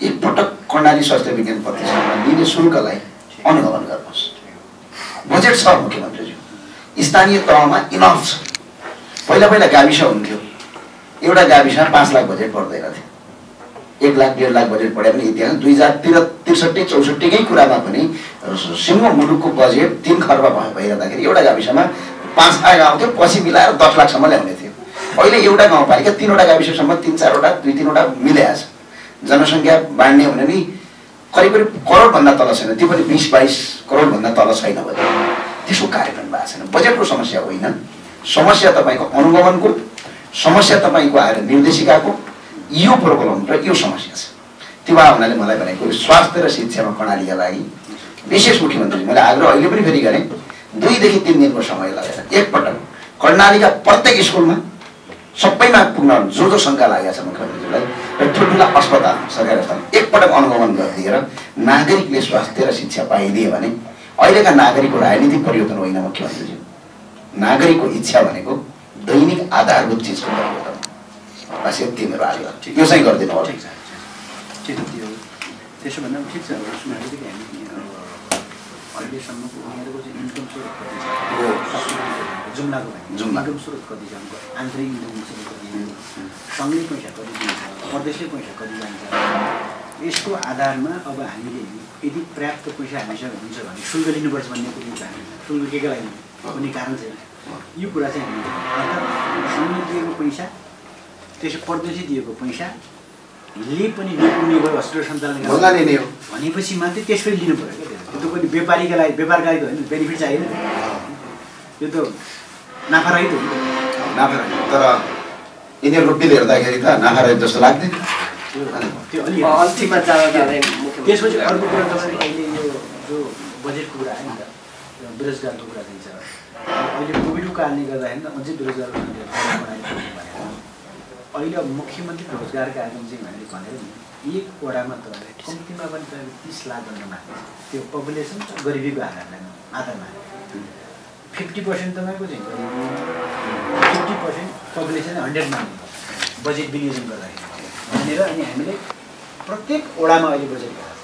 एकपटक कर्णाली स्वास्थ्य विज्ञान प्रतिष्ठानमा लिने शुल्कलाई अनुगमन गर्नुहोस् बजेट छ मुख्यमन्त्रीज्यू स्थानीय तहमा इनफ छ पहिला पहिला गाविस हुन्थ्यो एउटा गाविसमा 5 लाख बजेट पर्दैन थियो 1 लाख 1.5 लाख बजेट पढे पनि इतिहास 2063-64 कै कुरामा पनि सिङ्गो मुलुकको बजेट 3 खर्ब भइरहँदाखेरि एउटा गाविसमा 5 लाख आउँथ्यो पछि मिलाएर 10 लाखसम्म ल्याउने थियो अहिले एउटा गाउँपालिका 3वटा गाविससम्म 3-4वटा 2-3वटा मिलेछ जनसङ्ख्या बाँड्ने भने नि करिब करोडभन्दा तल छैन त्यो पनि 20-22 करोडभन्दा तल छैन भने त्यसको कार्यक्रम भएको छैन बजेटको समस्या होइन समस्या तपाईँको अनुगमनको समस्या तपाईँको आएर निर्देशिकाको यो प्रोब्लम र यो समस्या छ त्यो भए हुनाले मलाई भनेको स्वास्थ्य र शिक्षामा कर्णालीका लागि विशेष मुख्यमन्त्री मैले आग्रह अहिले पनि फेरि गरेँ 2 देखि 3 दिनको समय लगाएर एकपटक कर्णालीका प्रत्येक स्कुलमा सबैमा पुग्न जो शङ्का लागेको छ मुख्यमन्त्रीलाई र ठुल्ठुला अस्पताल सरकारी अस्पताल एकपटक अनुगमन गरिदिएर नागरिकले स्वास्थ्य र शिक्षा पाइदिए भने अहिलेका नागरिकको राजनीतिक परिवर्तन होइन मुख्यमन्त्रीज्यू नागरिकको इच्छा भनेको दैनिक आधारभूत चिजको परिवर्तन बस यति मेरो आग्रह यो चाहिँ गरिदिनु होला त्यसो भन्दा ठिक छ अहिलेसम्मको उनीहरूको चाहिँ इन्कम स्रोत जुम्लाको स्रोत कति छ आन्तरिक इन्कम स्रोत कति सँगै पैसा कति दिन्छ प्रदेशले पैसा कति जान्छ यसको आधारमा अब हामीले यदि पर्याप्त पैसा हामीसँग हुन्छ भने शुल्क लिनुपर्छ भन्ने कुरो हामी शुल्क के लागि भन्ने कारण चाहिँ यो कुरा चाहिँ हामीले अर्थात् सँगै दिएको पैसा त्यसो प्रदेशले दिएको पैसाले पनि लिनु भयो हस्पिटल सञ्चालन भनेपछि मात्रै त्यसपछि लिनु पऱ्यो क्या त्यो पनि व्यापारीका लागि व्यापारका लागि त होइन बेनिफिट चाहिएन यो त नाफारहित हो नाफारहित तर यिनीहरूको बिल हेर्दाखेरि त नाफारहित जस्तो लाग्दैन त्यो अलि अन्तिममा त्यसपछि अर्को कुरा तपाईँको अहिले यो जो बजेटको कुरा आयो नि त बेरोजगारको कुरा चाहिँ छ अहिले कोभिडको कारणले गर्दाखेरि त अझै बेरोजगारको भनेर अहिले मुख्यमन्त्री रोजगार कार्यक्रम चाहिँ भनेर नि एक वडामा तपाईँले कम्तीमा पनि तपाईँले 30 लाखभन्दा माथि त्यो पपुलेसन गरिबीको आधारमा 50% तपाईँको चाहिँ 50% पपुलेसन 100 मा बजेट विनियोजन गर्दाखेरि भनेर अनि हामीले प्रत्येक वडामा अहिले बजेट भएको छ